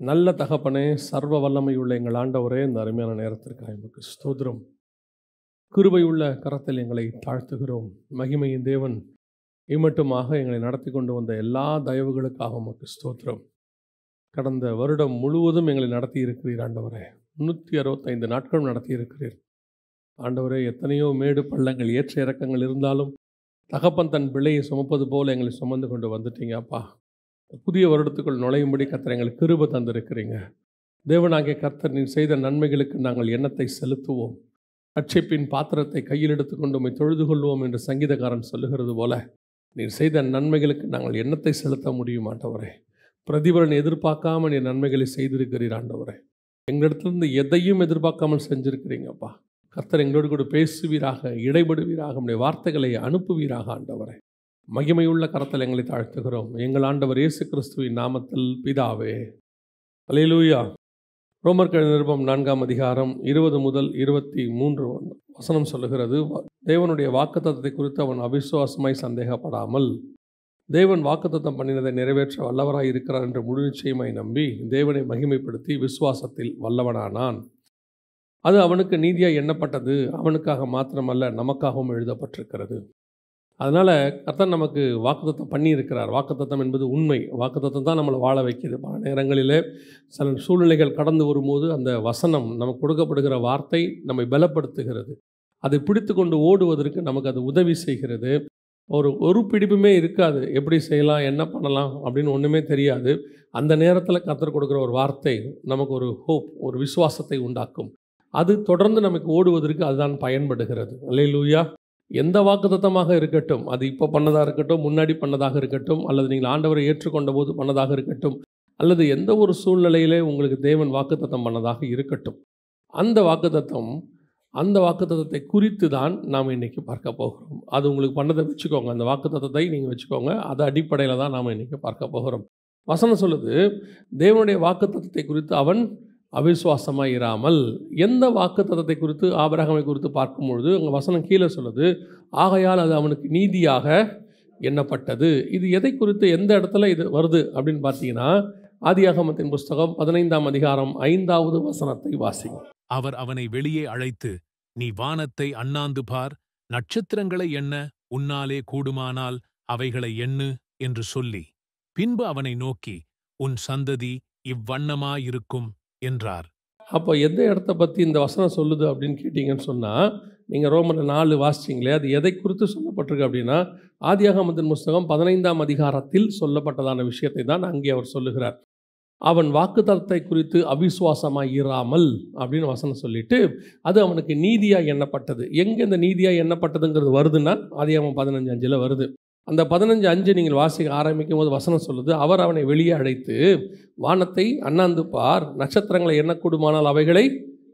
நல்ல தகப்பனே, சர்வ வல்லமையுள்ள எங்கள் ஆண்டவரே, இந்த அருமையான நேரத்திற்காக எமக்கு ஸ்தோத்திரம். கிருபையுள்ள கரத்தில் எங்களை தாழ்த்துகிறோம். மகிமையின் தேவன் இம்மட்டுமாக எங்களை நடத்தி கொண்டு வந்த எல்லா தயவுகளுக்காக உமக்கு ஸ்தோத்திரம். கடந்த வருடம் முழுவதும் எங்களை நடத்தி இருக்கிறீர் ஆண்டவரே. 365 நாட்கள் நடத்தி இருக்கிறீர் ஆண்டவரே. எத்தனையோ மேடு பள்ளங்கள், ஏற்ற இறக்கங்கள் இருந்தாலும் தகப்பன் தன் பிள்ளையை சுமப்பது போல் எங்களை சுமந்து கொண்டு வந்துட்டீங்க அப்பா. புதிய வருடத்துக்குள் நுழையும்படி கர்த்தர் எங்களுக்கு கிருபை தந்திருக்கிறீங்க. தேவனாகிய கர்த்தர் நீர் செய்த நன்மைகளுக்கு நாங்கள் எண்ணத்தை செலுத்துவோம். ரட்சிப்பின் பாத்திரத்தை கையில் எடுத்துக்கொண்டு உம்மை தொழுது கொள்வோம் என்று சங்கீதக்காரன் சொல்லுகிறது போல, நீர் செய்த நன்மைகளுக்கு நாங்கள் எண்ணத்தை செலுத்த முடியும் ஆண்டவரே. பிரதிபலன் எதிர்பார்க்காமல் நீர் நன்மைகளை செய்திருக்கிறீர் ஆண்டவரே. எங்களிடத்திலிருந்து எதையும் எதிர்பார்க்காமல் செஞ்சிருக்கிறீங்கப்பா. கர்த்தர் எங்களோடு கூட பேசுவீராக, இடைபடுவீராக, உம்முடைய வார்த்தைகளை அனுப்புவீராக ஆண்டவரே. மகிமையுள்ள கரத்தில் எங்களை தாழ்த்துகிறோம் எங்கள் ஆண்டவர் இயேசு கிறிஸ்துவின் நாமத்தில் பிதாவே. அல்லேலூயா. ரோமர்கள் நிருபம் 4ஆம் அதிகாரம் 20 முதல் 23 வசனம் சொல்லுகிறது, தேவனுடைய வாக்குத்தத்தத்தை குறித்து அவன் அவிசுவாசமாய் சந்தேகப்படாமல் தேவன் வாக்குத்தத்தம் பண்ணினதை நிறைவேற்ற வல்லவராய் இருக்கிறார் என்று முழு நிச்சயமாய் நம்பி தேவனை மகிமைப்படுத்தி விசுவாசத்தில் வல்லவனானான். அது அவனுக்கு நீதியாய் எண்ணப்பட்டது. அவனுக்காக மாத்திரமல்ல, நமக்காகவும் எழுதப்பட்டிருக்கிறது. அதனால் கர்த்தர் நமக்கு வாக்குத்தத்தம் பண்ணியிருக்கிறார். வாக்குத்தத்தம் என்பது உண்மை. வாக்குத்தத்தம் தான் நம்மளை வாழ வைக்கிது. பல நேரங்களிலே சில சூழ்நிலைகள் கடந்து வரும்போது அந்த வசனம் நமக்கு கொடுக்கப்படுகிற வார்த்தை நம்மை பலப்படுத்துகிறது. அதை பிடித்து கொண்டு ஓடுவதற்கு நமக்கு அது உதவி செய்கிறது. ஒரு பிடிப்புமே இருக்காது. எப்படி செய்யலாம், என்ன பண்ணலாம் அப்படின்னு ஒன்றுமே தெரியாது. அந்த நேரத்தில் கர்த்தர் கொடுக்குற ஒரு வார்த்தை நமக்கு ஒரு ஹோப், ஒரு விசுவாசத்தை உண்டாக்கும். அது தொடர்ந்து நமக்கு ஓடுவதற்கு அதுதான் பயன்படுகிறது. அல்லேலூயா. எந்த வாக்குத்தத்தமாக இருக்கட்டும், அது இப்போ பண்ணதாக இருக்கட்டும், முன்னாடி பண்ணதாக இருக்கட்டும், அல்லது நீங்கள் ஆண்டவரை ஏற்றுக்கொண்ட போது பண்ணதாக இருக்கட்டும், அல்லது எந்த ஒரு சூழ்நிலையிலே உங்களுக்கு தேவன் வாக்குத்தத்தம் பண்ணதாக இருக்கட்டும், அந்த வாக்குத்தத்தத்தை குறித்து தான் நாம் இன்றைக்கி பார்க்க போகிறோம். அது உங்களுக்கு பண்ணதை வச்சுக்கோங்க, அந்த வாக்குத்தத்தத்தை நீங்கள் வச்சுக்கோங்க. அது அடிப்படையில் தான் நாம் இன்றைக்கி பார்க்க போகிறோம். வசனம் சொல்லுது, தேவனுடைய வாக்குத்தத்தத்தை குறித்து அவன் அவிசுவாசமாக இராமல். எந்த வாக்குத்தத்தத்தை குறித்து, ஆபிரகாமை குறித்து பார்க்கும்பொழுது அங்கே வசனம் கீழே சொல்லுது, ஆகையால் அது அவனுக்கு நீதியாக எண்ணப்பட்டது. இது எதை குறித்து, எந்த இடத்துல இது வருது அப்படின்னு பார்த்தீங்கன்னா, ஆதியாகமத்தின் புஸ்தகம் 15ஆம் அதிகாரம் 5வது வசனத்தை வாசிங்க. அவர் அவனை வெளியே அழைத்து, நீ வானத்தை அண்ணாந்து பார், நட்சத்திரங்களை எண்ண உன்னாலே கூடுமானால் அவைகளை எண்ணு என்று சொல்லி, பின்பு அவனை நோக்கி, உன் சந்ததி இவ்வண்ணமாயிருக்கும் என்றார். அப்போ எந்த இடத்த பற்றி இந்த வசனம் சொல்லுது அப்படின்னு கேட்டிங்கன்னு சொன்னால், நீங்கள் ரோமர் 4 வாசிச்சிங்களே, அது எதை குறித்து சொல்லப்பட்டிருக்கு அப்படின்னா, ஆதியாகமத்தின் புஸ்தகம் 15ஆம் அதிகாரத்தில் சொல்லப்பட்டதான விஷயத்தை தான் அங்கே அவர் சொல்லுகிறார். அவன் வாக்குத்தத்தத்தை குறித்து அவிசுவாசமாக இராமல் அப்படின்னு வசனம் சொல்லிட்டு, அது அவனுக்கு நீதியாக எண்ணப்பட்டது. எங்கே இந்த நீதியாக எண்ணப்பட்டதுங்கிறது வருதுன்னா, ஆதியாகமம் 15:5 வருது. அந்த 15:5 நீங்கள் வாசிக்க ஆரம்பிக்கும் போது வசனம் சொல்லுது, அவர் அவனை வெளியே அழைத்து, வானத்தை அண்ணாந்து பார், நட்சத்திரங்களை எண்ணக்கூடுமானால் அவைகளை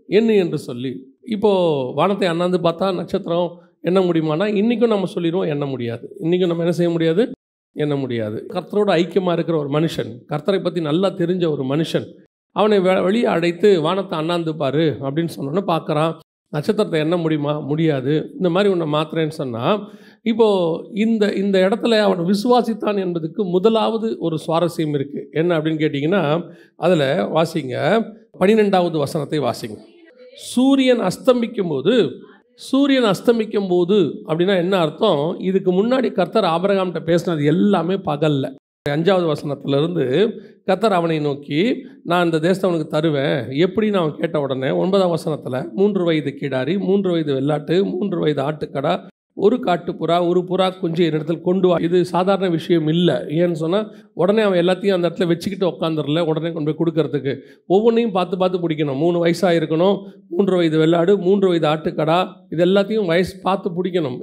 எண்ணு என்று சொல்லி. இப்போது வானத்தை அண்ணாந்து பார்த்தா நட்சத்திரம் எண்ண முடியுமானா, இன்றைக்கும் நம்ம சொல்லிடுவோம் எண்ண முடியாது. இன்றைக்கும் நம்ம என்ன செய்ய முடியாது, எண்ண முடியாது. கர்த்தரோட ஐக்கியமாக இருக்கிற ஒரு மனுஷன், கர்த்தரை பற்றி நல்லா தெரிஞ்ச ஒரு மனுஷன், அவனை வெளியே அழைத்து வானத்தை அண்ணாந்து பாரு அப்படின்னு சொன்னோன்னு பார்க்குறான். நட்சத்திரத்தை எண்ண முடியுமா, முடியாது. இந்த மாதிரி உன்னை மாத்திரேன்னு சொன்னால், இப்போது இந்த இடத்துல அவன் விசுவாசித்தான் என்பதுக்கு முதலாவது ஒரு சுவாரஸ்யம் இருக்குது. என்ன அப்படின்னு கேட்டிங்கன்னா, அதில் வாசிங்க 12வது வசனத்தை வாசிங்க. சூரியன் அஸ்தமிக்கும் போது அப்படின்னா என்ன அர்த்தம்? இதுக்கு முன்னாடி கர்த்தர் ஆபிரகாம்கிட்ட பேசினது எல்லாமே பகலில். 5வது வசனத்திலிருந்து கர்த்தர் அவனை நோக்கி, நான் இந்த தேசத்தை அவனுக்கு தருவேன் எப்படின்னு அவன் கேட்ட உடனே 9ஆம் வசனத்தில் 3 வயது கிடாரி, 3 வயது வெள்ளாட்டு, 3 வயது ஆட்டுக்கடா, ஒரு காட்டுப்புறா, ஒரு புறா குஞ்சு என்னிடத்தில் கொண்டு வா. இது சாதாரண விஷயம் இல்லை. ஏன்னு சொன்னால், உடனே அவன் எல்லாத்தையும் அந்த இடத்துல வச்சுக்கிட்டு உட்காந்துடல, உடனே கொண்டு போய் கொடுக்கறதுக்கு. ஒவ்வொன்றையும் பார்த்து பிடிக்கணும். 3 வயசாக இருக்கணும், 3 வயது வெள்ளாடு, 3 வயது ஆட்டுக்கடா, இது எல்லாத்தையும் வயசு பார்த்து பிடிக்கணும்.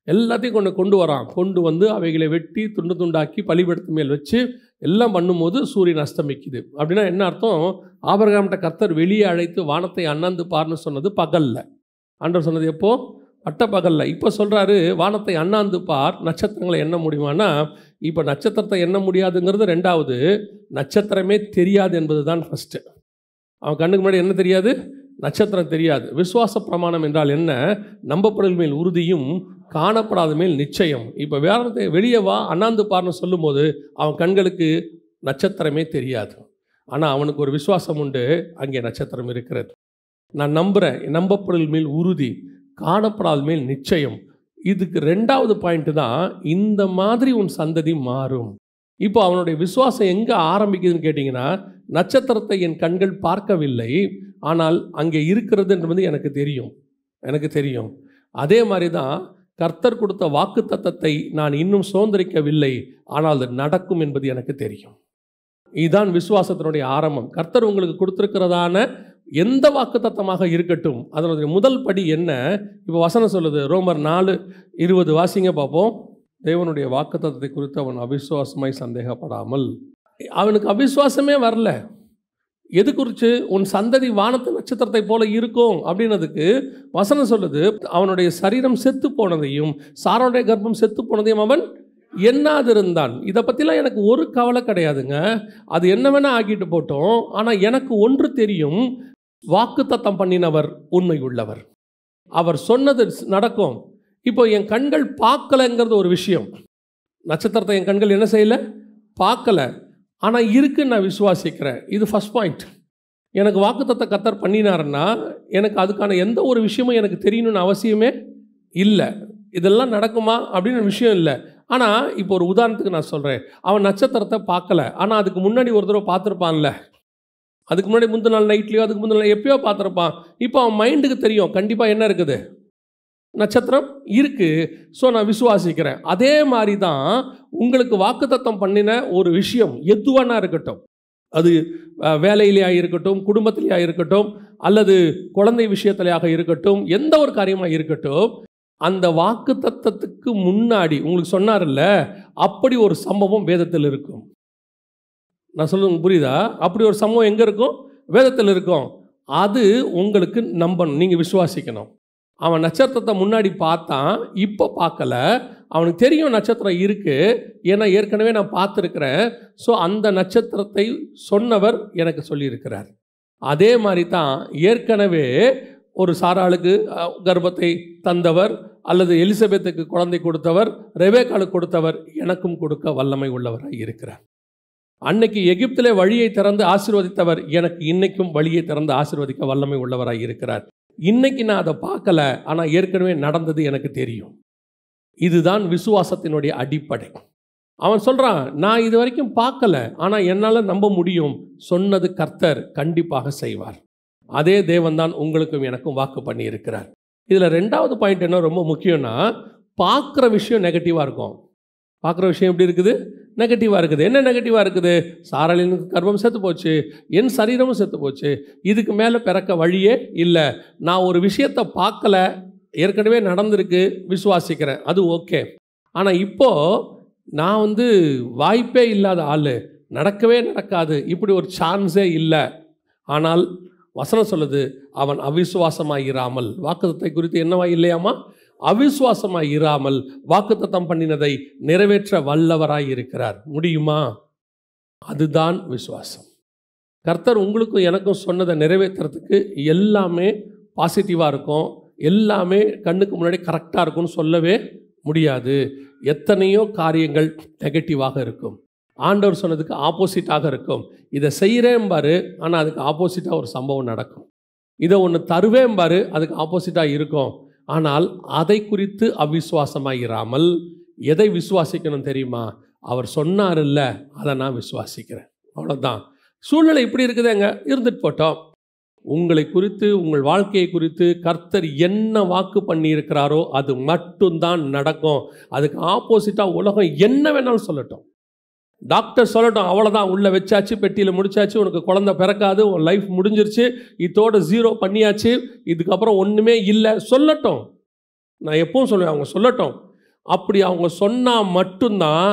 எல்லாத்தையும் கொண்டு வரான். கொண்டு வந்து அவைகளை வெட்டி துண்டு துண்டாக்கி பலிபீடத்து மேல் வச்சு எல்லாம் பண்ணும்போது சூரியன் அஸ்தமிக்குது. அப்படின்னா என்ன அர்த்தம்? ஆபிரகாம்கிட்ட கர்த்தர் வெளியே அழைத்து வானத்தை அண்ணாந்து பார்ன்னு சொன்னது பகலில். ஆண்டவர் சொன்னது எப்போ? பகலில். இப்போ சொல்கிறாரு, வானத்தை அண்ணாந்து பார், நட்சத்திரங்களை எண்ண முடியுமானா, இப்போ நட்சத்திரத்தை எண்ண முடியாதுங்கிறது 2வது, நட்சத்திரமே தெரியாது என்பது தான் ஃபஸ்ட்டு. அவன் கண்ணுக்கு முன்னாடி என்ன தெரியாது? நட்சத்திரம் தெரியாது. விசுவாச பிரமாணம் என்றால் என்ன? நம்பப்படல் மேல் உறுதியும் காணப்படாத மேல் நிச்சயம். இப்போ வானத்தை வெளியே வா, அண்ணாந்து பார்ன்னு சொல்லும்போது அவன் கண்களுக்கு நட்சத்திரமே தெரியாது. ஆனால் அவனுக்கு ஒரு விசுவாசம் உண்டு, அங்கே நட்சத்திரம் இருக்கிறது. நான் நம்புகிறேன், நம்பப்படல் மேல் உறுதி, காணப்படாத மேல் நிச்சயம். இதுக்கு 2வது பாயிண்ட் தான், இந்த மாதிரி உன் சந்ததி மாறும். இப்போ அவனுடைய விசுவாசம் எங்கே ஆரம்பிக்குதுன்னு கேட்டிங்கன்னா, நட்சத்திரத்தை என் கண்கள் பார்க்கவில்லை, ஆனால் அங்கே இருக்கிறதுன்றது எனக்கு தெரியும். அதே மாதிரி தான் கர்த்தர் கொடுத்த வாக்கு தத்தத்தை நான் இன்னும் சுதந்திரிக்கவில்லை, ஆனால் அது நடக்கும் என்பது எனக்கு தெரியும். இதுதான் விசுவாசத்தினுடைய ஆரம்பம். கர்த்தர் உங்களுக்கு கொடுத்திருக்கிறதான எந்த வாக்கு தத்தமாக இருக்கட்டும், அதனுடைய முதல் படி என்ன? இப்போ வசனம் சொல்லுது, ரோமர் 4:20 வாசிங்க பார்ப்போம். தேவனுடைய வாக்கு தத்தத்தை குறித்து அவன் அவிசுவாசமாய் சந்தேகப்படாமல். அவனுக்கு அவிசுவாசமே வரல. எது குறித்து? உன் சந்ததி வானத்து நட்சத்திரத்தை போல இருக்கும் அப்படின்னதுக்கு வசனம் சொல்லுது, அவனுடைய சரீரம் செத்து போனதையும் சாராளுடைய கர்ப்பம் செத்து போனதையும் அவன் எண்ணாதிருந்தான். இதை பற்றிலாம் எனக்கு ஒரு கவலை கிடையாதுங்க. அது என்ன வேணால் ஆக்கிட்டு போட்டோம். ஆனால் எனக்கு ஒன்று தெரியும், வாக்கு தத்தம் பண்ணினவர் உண்மை உள்ளவர். அவர் சொன்னது நடக்கும். இப்போ என் கண்கள் பார்க்கலைங்கிறது ஒரு விஷயம். நட்சத்திரத்தை என் கண்கள் என்ன செய்யலை? பார்க்கலை. ஆனால் இருக்குன்னு நான் விசுவாசிக்கிறேன். இது ஃபஸ்ட் பாயிண்ட். எனக்கு வாக்குத்தத்தை கர்த்தர் பண்ணினாருன்னா எனக்கு அதுக்கான எந்த ஒரு விஷயமும் எனக்கு தெரியணும்னு அவசியமே இல்லை. இதெல்லாம் நடக்குமா அப்படின்னு விஷயம் இல்லை. ஆனால் இப்போ ஒரு உதாரணத்துக்கு நான் சொல்கிறேன். அவன் நட்சத்திரத்தை பார்க்கல, ஆனால் அதுக்கு முன்னாடி ஒரு தடவை பார்த்துருப்பான்ல. அதுக்கு முன்னாடி முந்தின நாள் நைட்லையோ அதுக்கு முந்தின நாள் எப்பயோ பார்த்துருப்பான். இப்போ அவன் மைண்டுக்கு தெரியும் கண்டிப்பாக என்ன இருக்குது, நட்சத்திரம் இருக்குது. ஸோ நான் விசுவாசிக்கிறேன். அதே மாதிரி தான் உங்களுக்கு வாக்குத்தத்தம் பண்ணின ஒரு விஷயம் எதுவானா இருக்கட்டும், அது வேலையிலேயா இருக்கட்டும், குடும்பத்திலேயா இருக்கட்டும், அல்லது குழந்தை விஷயத்திலேயாக இருக்கட்டும், எந்த ஒரு காரியமாக இருக்கட்டும், அந்த வாக்கு தத்தத்துக்கு முன்னாடி உங்களுக்கு சொன்னார்ல, அப்படி ஒரு சம்பவம் வேதத்தில் இருக்கும். நான் சொல்லுங்க, புரியுதா? அப்படி ஒரு சம்பவம் எங்கே இருக்கும்? வேதத்தில் இருக்கும். அது உங்களுக்கு நம்பணும், நீங்கள் விசுவாசிக்கணும். அவன் நட்சத்திரத்தை முன்னாடி பார்த்தான், இப்போ பார்க்கல. அவனுக்கு தெரியும் நட்சத்திரம் இருக்குது, ஏன்னா ஏற்கனவே நான் பார்த்துருக்கிறேன். ஸோ அந்த நட்சத்திரத்தை சொன்னவர் எனக்கு சொல்லியிருக்கிறார். அதே மாதிரி தான் ஏற்கனவே ஒரு சாராளுக்கு கர்ப்பத்தை தந்தவர், அல்லது எலிசபெத்துக்கு குழந்தை கொடுத்தவர், ரெபேக்காளுக்கு கொடுத்தவர் எனக்கும் கொடுக்க வல்லமை உள்ளவராக இருக்கிறார். அன்னைக்கு எகிப்திலே வழியை திறந்து ஆசீர்வதித்தவர் எனக்கு இன்னைக்கும் வழியை திறந்து ஆசீர்வதிக்க வல்லமை உள்ளவராக இருக்கிறார். இன்னைக்கு நான் அதை பார்க்கல, ஆனால் ஏற்கனவே நடந்தது எனக்கு தெரியும். இதுதான் விசுவாசத்தினுடைய அடிப்படை. அவன் சொல்கிறான், நான் இது வரைக்கும் பார்க்கல, ஆனால் என்னால் நம்ப முடியும், சொன்னது கர்த்தர் கண்டிப்பாக செய்வார். அதே தேவன் தான் உங்களுக்கும் எனக்கும் வாக்கு பண்ணி இருக்கிறார். இதில் 2வது பாயிண்ட் என்ன ரொம்ப முக்கியம்னா, பார்க்குற விஷயம் நெகட்டிவாக இருக்கும். பார்க்குற விஷயம் எப்படி இருக்குது? நெகட்டிவாக இருக்குது. என்ன நெகட்டிவாக இருக்குது? சாராளின் கர்ப்பம் செத்து போச்சு, என் சரீரமும் செத்து போச்சு, இதுக்கு மேலே பிறக்க வழியே இல்லை. நான் ஒரு விஷயத்தை பார்க்கல, ஏற்கனவே நடந்திருக்கு, விசுவாசிக்கிறேன், அது ஓகே. ஆனால் இப்போது நான் வாய்ப்பே இல்லாத ஆள், நடக்கவே நடக்காது, இப்படி ஒரு சான்ஸே இல்லை. ஆனால் வசனம் சொல்லுது, அவன் அவிசுவாசமாக இராமல், வாக்குத்தத்தை குறித்து என்னவா இல்லையாமா? அவிசுவாசமாக இராமல் வாக்குத்தத்தம் பண்ணினதை நிறைவேற்ற வல்லவராய் இருக்கிறார். முடியுமா? அதுதான் விசுவாசம். கர்த்தர் உங்களுக்கும் எனக்கும் சொன்னதை நிறைவேற்றுறதுக்கு எல்லாமே பாசிட்டிவாக இருக்கும், எல்லாமே கண்ணுக்கு முன்னாடி கரெக்டாக இருக்கும்னு சொல்லவே முடியாது. எத்தனையோ காரியங்கள் நெகட்டிவாக இருக்கும். ஆண்டவர் சொன்னதுக்கு ஆப்போசிட்டாக இருக்கும். இதை செய்கிறேன் பாரு, ஆனால் அதுக்கு ஆப்போசிட்டாக ஒரு சம்பவம் நடக்கும். இதை ஒன்று தருவேன் பாரு, அதுக்கு ஆப்போசிட்டாக இருக்கும். ஆனால் அதை குறித்து அவிசுவாசமாக இராமல் எதை விசுவாசிக்கணும் தெரியுமா? அவர் சொன்னார் இல்லை, அதை நான் விசுவாசிக்கிறேன். அவ்வளோதான். சூழ்நிலை இப்படி இருக்குதுங்க, இருந்துட்டு போட்டோம். உங்களை குறித்து, உங்கள் வாழ்க்கையை குறித்து கர்த்தர் என்ன வாக்கு பண்ணியிருக்கிறாரோ அது மட்டும்தான் நடக்கும். அதுக்கு ஆப்போசிட்டாக உலகம் என்ன வேணாலும் சொல்லட்டும். டாக்டர் சொல்லட்டும், அவ்வளோதான், உள்ளே வச்சாச்சு, பெட்டியில் முடிச்சாச்சு, உனக்கு குழந்தை பிறக்காது, உன் லைஃப் முடிஞ்சிருச்சு, இதோட 0 பண்ணியாச்சு, இதுக்கப்புறம் ஒன்றுமே இல்லை சொல்லட்டும். நான் எப்பவும் சொல்லுவேன், அவங்க சொல்லட்டும். அப்படி அவங்க சொன்னால் மட்டும்தான்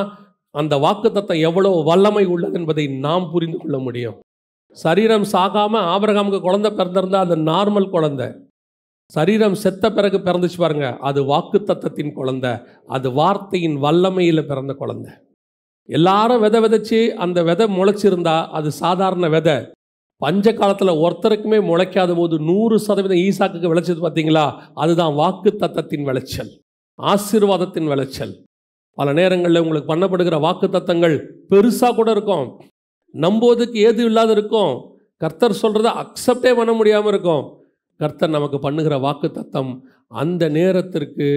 அந்த வாக்குத்தத்தம் எவ்வளோ வல்லமை உள்ளது என்பதை நாம் புரிந்து கொள்ள முடியும். சரீரம் சாகாமல் ஆபிரகாமுக்கு குழந்தை பிறந்திருந்தா அது நார்மல் குழந்தை. சரீரம் செத்த பிறகு பிறந்துச்சு பாருங்க, அது வாக்குத்தத்தத்தின் குழந்தை, அது வார்த்தையின் வல்லமையில் பிறந்த குழந்தை. எல்லாரும் விதை விதைச்சி அந்த விதை முளைச்சிருந்தா அது சாதாரண விதை. பஞ்ச காலத்தில் ஒருத்தருக்குமே முளைக்காத போது 100% ஈசாக்குக்கு விளைச்சது பார்த்தீங்களா? அதுதான் வாக்கு தத்தத்தின் விளைச்சல், ஆசீர்வாதத்தின் விளைச்சல். பல நேரங்களில் உங்களுக்கு பண்ணப்படுகிற வாக்கு தத்தங்கள் பெருசாக கூட இருக்கும். நம்போதுக்கு ஏது இல்லாத இருக்கும். கர்த்தர் சொல்கிறத அக்செப்டே பண்ண முடியாமல் இருக்கும். கர்த்தர் நமக்கு பண்ணுகிற வாக்கு தத்தம் அந்த நேரத்திற்கு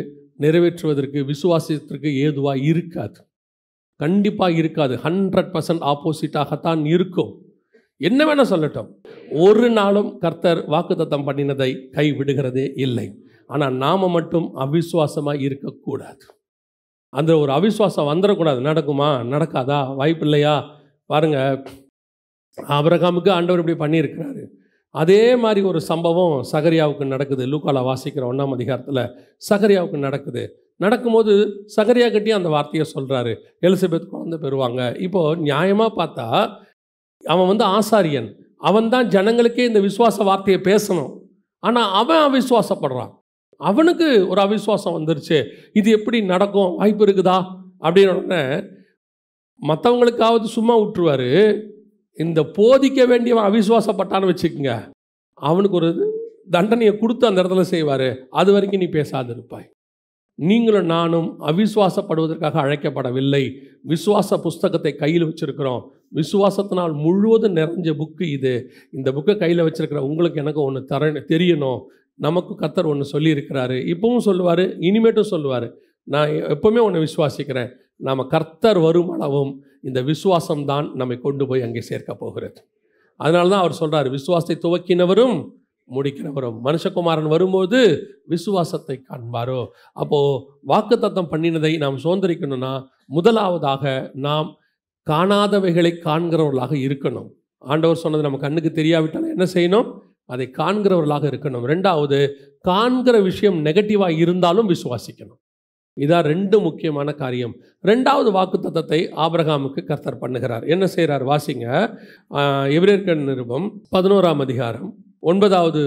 நிறைவேற்றுவதற்கு விசுவாசத்திற்கு ஏதுவாக இருக்காது. கண்டிப்பாக இருக்காது. 100% ஆப்போசிட்டாகத்தான் இருக்கும். என்ன வேணால் சொல்லட்டும், ஒரு நாளும் கர்த்தர் வாக்கு தத்தம் பண்ணினதை கைவிடுகிறதே இல்லை. ஆனால் நாம் மட்டும் அவிசுவாசமாக இருக்கக்கூடாது. அந்த ஒரு அவிசுவாசம் வந்துடக்கூடாது. நடக்குமா நடக்காதா வாய்ப்பு இல்லையா? பாருங்கள், ஆபிரகாமுக்கு ஆண்டவர் இப்படி பண்ணியிருக்கிறாரு. அதே மாதிரி ஒரு சம்பவம் சகரியாவுக்கு நடக்குது. லூக்கால வாசிக்கிற 1ஆம் அதிகாரத்தில் சகரியாவுக்கு நடக்குது. நடக்கும்போது சகரியா கிட்டேயும் அந்த வார்த்தையை சொல்கிறாரு, எலிசபெத் குழந்தை பெறுவாங்க. இப்போது நியாயமாக பார்த்தா அவன் ஆசாரியன், அவன் தான் ஜனங்களுக்கே இந்த விசுவாச வார்த்தையை பேசணும். ஆனால் அவன் அவிசுவாசப்படுறான். அவனுக்கு ஒரு அவிசுவாசம் வந்துருச்சு. இது எப்படி நடக்கும், வாய்ப்பு இருக்குதா அப்படின்னு உடனே மற்றவங்களுக்காவது சும்மா விட்டுருவார். இந்த போதிக்க வேண்டியவன் அவிசுவாசப்பட்டான்னு வச்சுக்கோங்க, அவனுக்கு ஒரு தண்டனையை கொடுத்து அந்த இடத்துல செய்வார். அது வரைக்கும் நீ பேசாது இருப்பாய். நீங்களும் நானும் அவிசுவாசப்படுவதற்காக அழைக்கப்படவில்லை. விசுவாச புஸ்தகத்தை கையில் வச்சுருக்கிறோம். விசுவாசத்தினால் முழுவதும் நிறைஞ்ச புக்கு இது. இந்த புக்கை கையில் வச்சுருக்கிற உங்களுக்கு எனக்கு ஒன்று தெரியணும். நமக்கு கர்த்தர் ஒன்று சொல்லியிருக்கிறாரு. இப்பவும் சொல்லுவார், இனிமேட்டும் சொல்லுவார். நான் எப்போவுமே ஒன்று விசுவாசிக்கிறேன், நாம் கர்த்தர் வரும் அளவும் இந்த விசுவாசம்தான் நம்மை கொண்டு போய் அங்கே சேர்க்க போகிறது. அதனால தான் அவர் சொல்கிறார், விசுவாசத்தை துவக்கினவரும் முடிக்கிறவரும் மனுஷகுமாரன் வரும்போது விசுவாசத்தை காண்பாரோ. அப்போது வாக்குத்தத்தம் பண்ணினதை நாம் சுதந்திரிக்கணும்னா முதலாவதாக நாம் காணாதவைகளை காண்கிறவர்களாக இருக்கணும். ஆண்டவர் சொன்னது நம்ம கண்ணுக்கு தெரியாவிட்டாலும் என்ன செய்யணும், அதை காண்கிறவர்களாக இருக்கணும். ரெண்டாவது, காண்கிற விஷயம் நெகட்டிவாக இருந்தாலும் விசுவாசிக்கணும். இதான் 2 முக்கியமான காரியம். ரெண்டாவது வாக்குத்தத்தத்தை ஆபிரகாமுக்கு கர்த்தர் பண்ணுகிறார். என்ன செய்கிறார் வாசிங்க. எபிரேயர் நிருபம் 11ஆம் அதிகாரம் 9வது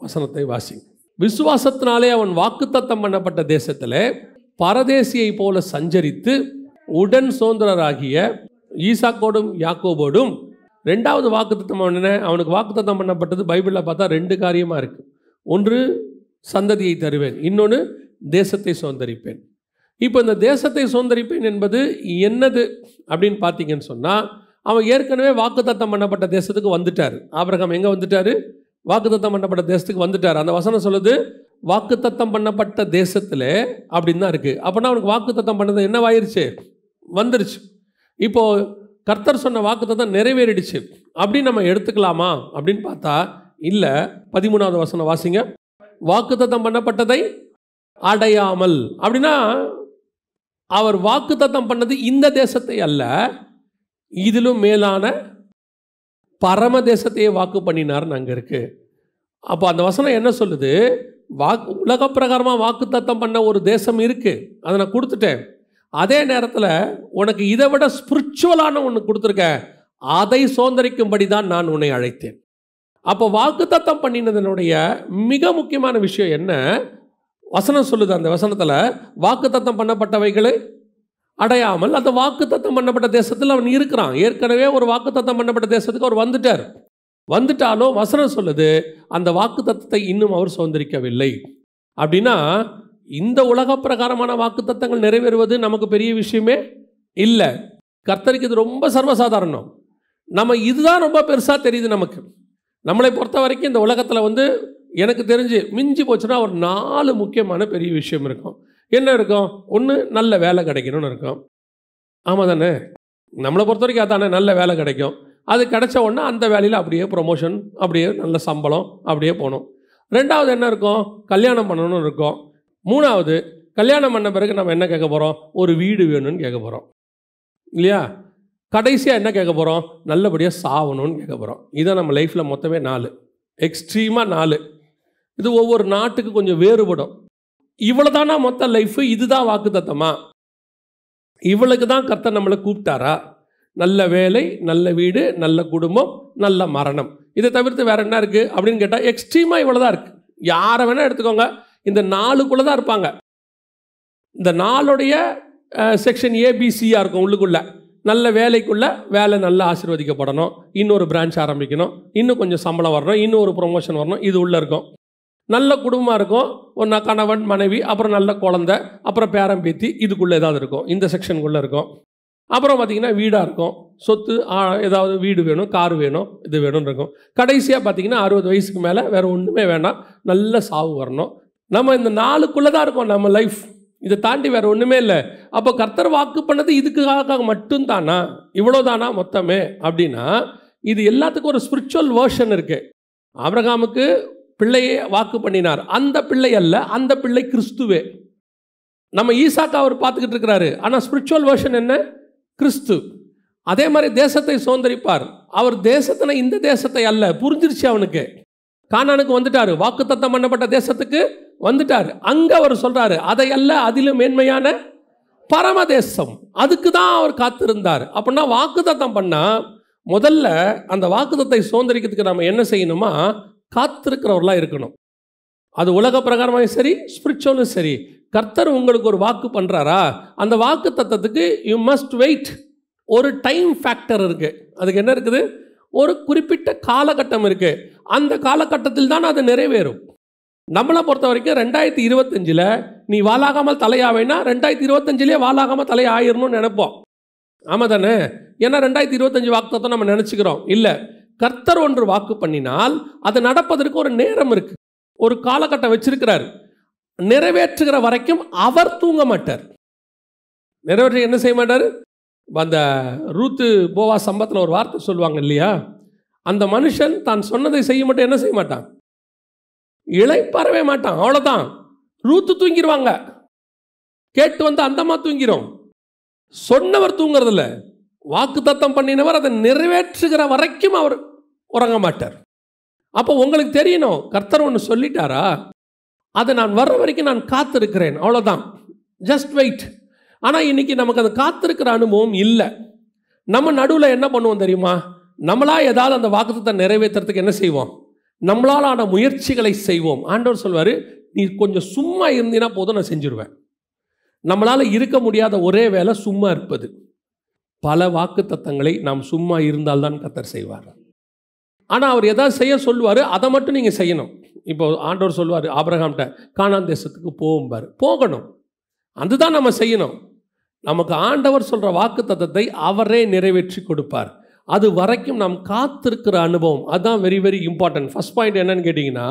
வசனத்தை வாசிங்க. விசுவாசத்தினாலே அவன் வாக்குத்தத்தம் பண்ணப்பட்ட தேசத்திலே பரதேசியை போல சஞ்சரித்து உடன் சுதந்திரராகிய ஈசாக்கோடும் யாக்கோபோடும். ரெண்டாவது வாக்குத்தத்தம் என்ன, அவனுக்கு வாக்குத்தத்தம் பண்ணப்பட்டது பைபிளில் பார்த்தா 2 காரியமாக இருக்குது. ஒன்று சந்ததியை தருவேன், இன்னொன்று தேசத்தை சுதந்தரிப்பேன். இப்போ இந்த தேசத்தை சுதந்தரிப்பேன் என்பது என்னது அப்படின்னு பார்த்தீங்கன்னு சொன்னால், அவன் ஏற்கனவே வாக்குத்தத்தம் பண்ணப்பட்ட தேசத்துக்கு வந்துட்டார். ஆபிரகாம் எங்கே வந்துட்டார், வாக்குத்தத்தம் பண்ணப்பட்ட தேசத்துக்கு வந்துட்டார். அந்த வசனம் சொல்லுது வாக்குத்தத்தம் பண்ணப்பட்ட தேசத்தில் அப்படின்னு தான் இருக்குது. அப்படின்னா அவனுக்கு வாக்குத்தத்தம் பண்ணது என்னவாயிருச்சு, வந்துருச்சு. இப்போது கர்த்தர் சொன்ன வாக்குத்தத்தம் நிறைவேறிடுச்சு அப்படின்னு நம்ம எடுத்துக்கலாமா அப்படின்னு பார்த்தா இல்லை. 13வது வசனம் வாசிங்க. வாக்குத்தத்தம் பண்ணப்பட்டதை அடையாமல் அப்படின்னா அவர் வாக்குத்தத்தம் பண்ணது இந்த தேசத்தை அல்ல, இதிலும் மேலான பரம தேசத்தையே வாக்கு பண்ணினார்னு அங்கே இருக்கு. அப்போ அந்த வசனம் என்ன சொல்லுது, உலக பிரகாரமாக வாக்குத்தத்தம் பண்ண ஒரு தேசம் இருக்குது, அதை நான் கொடுத்துட்டேன். அதே நேரத்தில் உனக்கு இதை விட ஸ்பிரிச்சுவலான ஒன்று கொடுத்துருக்கேன், அதை சுதந்திரிக்கும்படி தான் நான் உன்னை அழைத்தேன். அப்போ வாக்குத்தத்தம் பண்ணினதனுடைய மிக முக்கியமான விஷயம் என்ன, வசனம் சொல்லுது. அந்த வசனத்தில் வாக்குத்தத்தம் பண்ணப்பட்டவைகளை அடையாமல் அந்த வாக்குத்தத்தம் பண்ணப்பட்ட தேசத்தில் அவன் இருக்கிறான். ஏற்கனவே ஒரு வாக்குத்தத்தம் பண்ணப்பட்ட தேசத்துக்கு அவர் வந்துட்டாலும் வசனம் சொல்லுது அந்த வாக்குத்தத்தத்தை இன்னும் அவர் சுதந்திரிக்கவில்லை. அப்படின்னா இந்த உலக பிரகாரமான வாக்குத்தத்தங்கள் நிறைவேறுவது நமக்கு பெரிய விஷயமே இல்லை. கர்த்தருக்கு இது ரொம்ப சர்வசாதாரணம். நம்ம இதுதான் ரொம்ப பெருசாக தெரியுது நமக்கு. நம்மளை பொறுத்த வரைக்கும் இந்த உலகத்தில் எனக்கு தெரிஞ்சு மிஞ்சி போச்சுன்னா ஒரு 4 முக்கியமான பெரிய விஷயம் இருக்கும். என்ன இருக்கும், ஒன்று நல்ல வேலை கிடைக்கணும்னு இருக்கும். ஆமாம் தானே, நம்மளை பொறுத்த வரைக்கும் அதானே, நல்ல வேலை கிடைக்கும். அது கிடைச்ச உடனே அந்த வேலையில் அப்படியே ப்ரொமோஷன், அப்படியே நல்ல சம்பளம், அப்படியே போகணும். ரெண்டாவது என்ன இருக்கும், கல்யாணம் பண்ணணும்னு இருக்கும். மூணாவது, கல்யாணம் பண்ண பிறகு நம்ம என்ன கேட்க போகிறோம், ஒரு வீடு வேணும்னு கேட்க போகிறோம் இல்லையா. கடைசியாக என்ன கேட்க போகிறோம், நல்லபடியாக சாவணும்னு கேட்க போகிறோம். இதான் நம்ம லைஃப்பில் மொத்தமே 4, எக்ஸ்ட்ரீமாக 4. இது ஒவ்வொரு நாட்டுக்கு கொஞ்சம் வேறுபடும். இவ்வளோ தானா மொத்த லைஃபு, இதுதான் வாக்குத்தத்தமா, இவளுக்கு தான் கர்த்தர் நம்மளை கூப்பிட்டாரா, நல்ல வேலை, நல்ல வீடு, நல்ல குடும்பம், நல்ல மரணம், இதை தவிர்த்து வேறு என்ன இருக்குது அப்படின்னு கேட்டால் எக்ஸ்ட்ரீமாக இவ்வளோ தான் இருக்குது. யாரை வேணால் எடுத்துக்கோங்க, இந்த 4க்குள்ளே தான் இருப்பாங்க. இந்த 4உடைய செக்ஷன் ஏபிசியாக இருக்கும். உள்ளுக்குள்ளே நல்ல வேலைக்குள்ளே வேலை நல்லா ஆசீர்வதிக்கப்படணும், இன்னொரு பிரான்ச் ஆரம்பிக்கணும், இன்னும் கொஞ்சம் சம்பளம் வரணும், இன்னும் ஒரு ப்ரொமோஷன் வரணும், இது உள்ளே இருக்கும். நல்ல குடும்பமாக இருக்கும், ஒரு கணவன் மனைவி, அப்புறம் நல்ல குழந்தை, அப்புறம் பேரன் பேத்தி, இதுக்குள்ளே ஏதாவது இருக்கும், இந்த செக்ஷனுக்குள்ளே இருக்கும். அப்புறம் பார்த்திங்கன்னா வீடாக இருக்கும், சொத்து, ஏதாவது வீடு வேணும், கார் வேணும், இது வேணும்னு இருக்கும். கடைசியாக பார்த்திங்கன்னா 60 வயசுக்கு மேலே வேறு ஒன்றுமே வேண்டாம், நல்ல சாவு வரணும். நம்ம இந்த 4க்குள்ளே தான் இருக்கோம் நம்ம லைஃப், இதை தாண்டி வேறு ஒன்றுமே இல்லை. அப்போ கர்த்தர் வாக்கு பண்ணது இதுக்காக மட்டும்தானா, இவ்வளோதானா மொத்தமே அப்படின்னா, இது எல்லாத்துக்கும் ஒரு ஸ்பிரிச்சுவல் வேர்ஷன் இருக்குது. ஆபிரகாமுக்கு பிள்ளையே வாக்கு பண்ணினார், அந்த பிள்ளை அல்ல, அந்த பிள்ளை கிறிஸ்துவே. நம்ம ஈசாக்கா அவர் பார்த்துக்கிட்டு இருக்கிறாரு, ஆனால் ஸ்பிரிச்சுவல் வேர்ஷன் என்ன? கிறிஸ்து. அதே மாதிரி தேசத்தை சுதந்தரிப்பார், அவர் தேசத்தின இந்த தேசத்தை அல்ல, புரிஞ்சிருச்சு அவனுக்கு. கானானுக்கு வந்துட்டார், வாக்குத்தத்தம் பண்ணப்பட்ட தேசத்துக்கு வந்துட்டார். அங்கே அவர் சொல்கிறாரு, அதை அல்ல, அதிலும் மேன்மையான பரமதேசம், அதுக்கு தான் அவர் காத்திருந்தார். அப்படின்னா வாக்குத்தத்தம் பண்ணால் முதல்ல அந்த வாக்குத்தத்தை சுதந்தரிக்கிறதுக்கு நம்ம என்ன செய்யணுமா, காத்திருக்கிறவர்களாக இருக்கணும். அது உலக பிரகாரமாக சரி, ஸ்பிரிச்சுவலும் சரி. கர்த்தர் உங்களுக்கு ஒரு வாக்கு பண்ணுறாரா, அந்த வாக்கு தத்தத்துக்கு யூ மஸ்ட் வெயிட். ஒரு டைம் ஃபேக்டர் இருக்குது, அதுக்கு என்ன இருக்குது, ஒரு குறிப்பிட்ட காலகட்டம் இருக்குது. அந்த காலகட்டத்தில் தான் அது நிறைவேறும். நம்மளை பொறுத்த வரைக்கும் 2025 நீ வாலாகாமல் தலையாவேன்னா 2025 வாலாகாமல் தலையாயிரணும்னு நினைப்போம். ஆமாம் தானே? ஏன்னா 2025 வாக்குத்தத்தம் நம்ம நினச்சிக்கிறோம். இல்லை, கர்த்தர் ஒன்று வாக்கு பண்ணினால் அது நடப்பதற்கு ஒரு நேரம் இருக்குது, ஒரு காலகட்டம் வச்சிருக்கிறார். நிறைவேற்றுகிற வரைக்கும் அவர் தூங்க மாட்டார். நிறைவேற்ற என்ன செய்ய மாட்டார்? அந்த ரூத்து போவா சம்பத்தில் ஒரு வார்த்தை சொல்லுவாங்க இல்லையா, அந்த மனுஷன் தான் சொன்னதை செய்ய மட்டும் என்ன செய்ய மாட்டான், இளைப்பாறவே மாட்டான். அவ்வளோதான், ரூத்து தூங்கிடுவாங்க, கேட்டு வந்து அந்தமா தூங்கிடும். சொன்னவர் தூங்குறதில்ல, வாக்கு தத்தம் பண்ணினவர் அதை நிறைவேற்றுகிற வரைக்கும் அவர் உறங்க மாட்டார். அப்போ உங்களுக்கு தெரியணும், கர்த்தர் ஒன்று சொல்லிட்டாரா, அதை நான் வர்ற வரைக்கும் நான் காத்திருக்கிறேன், அவ்வளோதான், ஜஸ்ட் வெயிட். ஆனால் இன்றைக்கி நமக்கு அது காத்திருக்கிற அனுபவம் இல்லை. நம்ம நடுவில் என்ன பண்ணுவோம் தெரியுமா, நம்மளாக ஏதாவது அந்த வாக்குத்தத்தை நிறைவேற்றுறதுக்கு என்ன செய்வோம், நம்மளாலான முயற்சிகளை செய்வோம். ஆண்டவர் சொல்வார், நீ கொஞ்சம் சும்மா இருந்தீன்னா போதும், நான் செஞ்சுருவேன். நம்மளால் இருக்க முடியாத ஒரே வேலை சும்மா இருப்பது. பல வாக்குத்தத்தங்களை நாம் சும்மா இருந்தால்தான் கர்த்தர் செய்வார். ஆனால் அவர் எதாவது செய்ய சொல்லுவார், அதை மட்டும் நீங்கள் செய்யணும். இப்போ ஆண்டவர் சொல்லுவார் ஆபிரகாம்கிட்ட, கானான் தேசத்துக்கு போகும்பார், போகணும், அதுதான் நம்ம செய்யணும். நமக்கு ஆண்டவர் சொல்கிற வாக்குத்தத்தத்தை அவரே நிறைவேற்றி கொடுப்பார். அது வரைக்கும் நாம் காத்திருக்கிற அனுபவம், அதுதான் very very important. First point என்னன்னு கேட்டிங்கன்னா,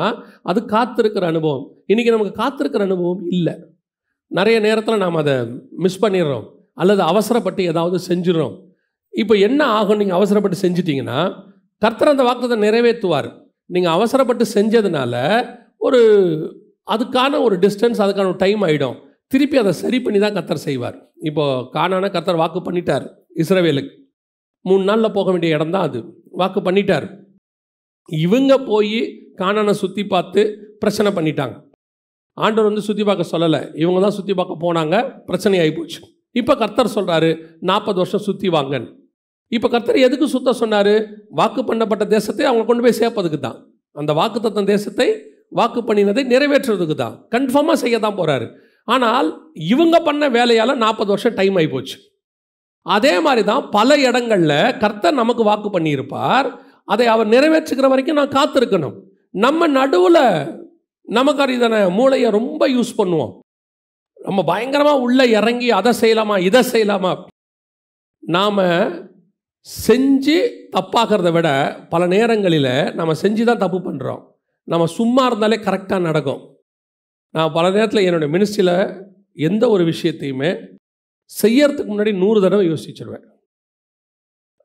அது காத்திருக்கிற அனுபவம். இன்றைக்கி நமக்கு காத்திருக்கிற அனுபவம் இல்லை. நிறைய நேரத்தில் நாம் அதை மிஸ் பண்ணிடுறோம், அல்லது அவசரப்பட்டு ஏதாவது செஞ்சிடறோம். இப்போ என்ன ஆகும், நீங்கள் அவசரப்பட்டு செஞ்சிட்டிங்கன்னா கர்த்தர் அந்த வாக்குத்தத்தை நிறைவேற்றுவார். நீங்கள் அவசரப்பட்டு செஞ்சதுனால அதுக்கான ஒரு டிஸ்டன்ஸ், அதுக்கான ஒரு டைம் ஆகிடும். திருப்பி அதை சரி பண்ணி தான் கர்த்தர் செய்வார். இப்போது கானான கர்த்தர் வாக்கு பண்ணிட்டார் இஸ்ரவேலுக்கு, 3 நாளில் போக வேண்டிய இடம் தான் அது, வாக்கு பண்ணிட்டார். இவங்க போய் கானானை சுற்றி பார்த்து பிரச்சனை பண்ணிட்டாங்க. ஆண்டவர் வந்து சுற்றி பார்க்க சொல்லலை, இவங்க தான் சுற்றி பார்க்க போனாங்க, பிரச்சனை ஆகி போச்சு. இப்போ கர்த்தர் சொல்கிறாரு 40 வருஷம் சுற்றி வாங்கன்னு. இப்போ கர்த்தர் எதுக்கு சுத்த சொன்னார்? வாக்கு பண்ணப்பட்ட தேசத்தை அவங்க கொண்டு போய் சேர்ப்பதுக்கு தான். அந்த வாக்குத்தத்தம் தேசத்தை வாக்கு பண்ணினதை நிறைவேற்றுறதுக்கு தான், கன்ஃபார்மாக செய்ய தான் போகிறாரு. ஆனால் இவங்க பண்ண வேலையால் 40 வருஷம் டைம் ஆகி போச்சு. அதே மாதிரி தான் பல இடங்களில் கர்த்தர் நமக்கு வாக்கு பண்ணியிருப்பார், அதை அவர் நிறைவேற்றுகிற வரைக்கும் நான் காத்திருக்கணும். நம்ம நடுவில் நமக்கு அறிதான மூளையை ரொம்ப யூஸ் பண்ணுவோம், நம்ம பயங்கரமாக உள்ளே இறங்கி அதை செய்யலாமா இதை செய்யலாமா. நாம் செஞ்சு தப்பாகிறத விட பல நேரங்களில் நம்ம செஞ்சு தான் தப்பு பண்ணுறோம். நம்ம சும்மா இருந்தாலே கரெக்டாக நடக்கும். நான் பல நேரத்தில் என்னுடைய மினிஸ்ட்ரியில் எந்த ஒரு விஷயத்தையுமே செய்யறதுக்கு முன்னாடி 100 தடவை யோசிச்சிருவேன்.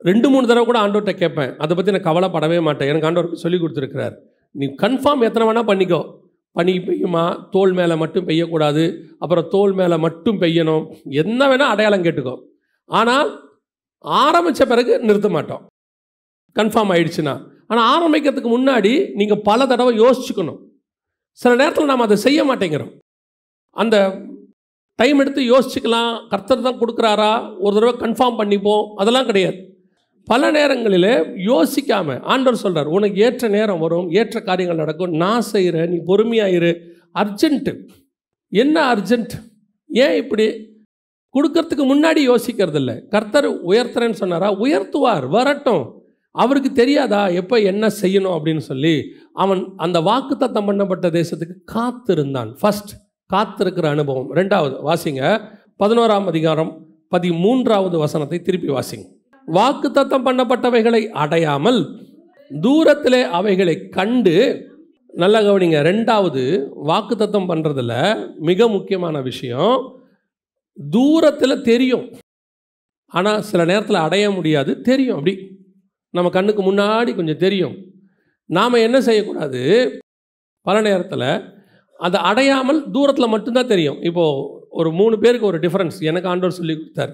2-3 தடவை கூட ஆண்டவர்கிட்ட கேட்பேன், அதை பற்றி நான் கவலைப்படவே மாட்டேன். எனக்கு ஆண்டவர் சொல்லி கொடுத்துருக்கிறார், நீ கன்ஃபார்ம் எத்தனை வேணால் பண்ணிக்கோ, பனி பெய்யுமா, தோல் மேலே மட்டும் பெய்யக்கூடாது, அப்புறம் தோல் மேலே மட்டும் பெய்யணும், என்ன வேணால் அடையாளம் கேட்டுக்கோ, ஆனால் ஆரம்பித்த பிறகு நிறுத்த மாட்டோம், கன்ஃபார்ம் ஆயிடுச்சுன்னா. ஆனால் ஆரம்பிக்கிறதுக்கு முன்னாடி நீங்கள் பல தடவை யோசிச்சுக்கணும். சில நேரத்தில் நாம் அதை செய்ய மாட்டேங்கிறோம். அந்த டைம் எடுத்து யோசிச்சுக்கலாம், கர்த்தர் தான் கொடுக்குறாரா, ஒரு தடவை கன்ஃபார்ம் பண்ணிப்போம், அதெல்லாம் கிடையாது. பல நேரங்களில் யோசிக்காமல் ஆண்டவர் சொல்கிறார், உனக்கு ஏற்ற நேரம் வரும், ஏற்ற காரியங்கள் நடக்கும், நான் செய்கிறேன், நீ பொறுமையாயிரு. அர்ஜென்ட்டு என்ன அர்ஜென்ட், ஏன் இப்படி கொடுக்கறதுக்கு முன்னாடி யோசிக்கிறது இல்லை. கர்த்தர் உயர்த்துறேன்னு சொன்னாரா, உயர்த்துவார், வரட்டும். அவருக்கு தெரியாதா எப்போ என்ன செய்யணும் அப்படின்னு சொல்லி அவன் அந்த வாக்குத்தத்தம் பண்ணப்பட்ட தேசத்துக்கு காத்திருந்தான். ஃபர்ஸ்ட் காத்திருக்கிற அனுபவம். 2வது வாசிங்க, 11ஆம் அதிகாரம் 13வது வசனத்தை திருப்பி வாசிங்க. வாக்குத்தத்தம் பண்ணப்பட்டவைகளை அடையாமல் தூரத்திலே அவைகளை கண்டு, நல்லா கவனிங்க, 2வது வாக்குத்தத்தம் பண்ணுறதுல மிக முக்கியமான விஷயம், தூரத்தில் தெரியும், ஆனால் சில நேரத்தில் அடைய முடியாது. தெரியும், அப்படி நம்ம கண்ணுக்கு முன்னாடி கொஞ்சம் தெரியும். நாம் என்ன செய்யக்கூடாது, பல நேரத்தில் அதை அடையாமல் தூரத்தில் மட்டும்தான் தெரியும். இப்போது ஒரு 3 பேருக்கு ஒரு டிஃப்ரென்ஸ் எனக்கு ஆண்டவர் சொல்லி கொடுத்தார்.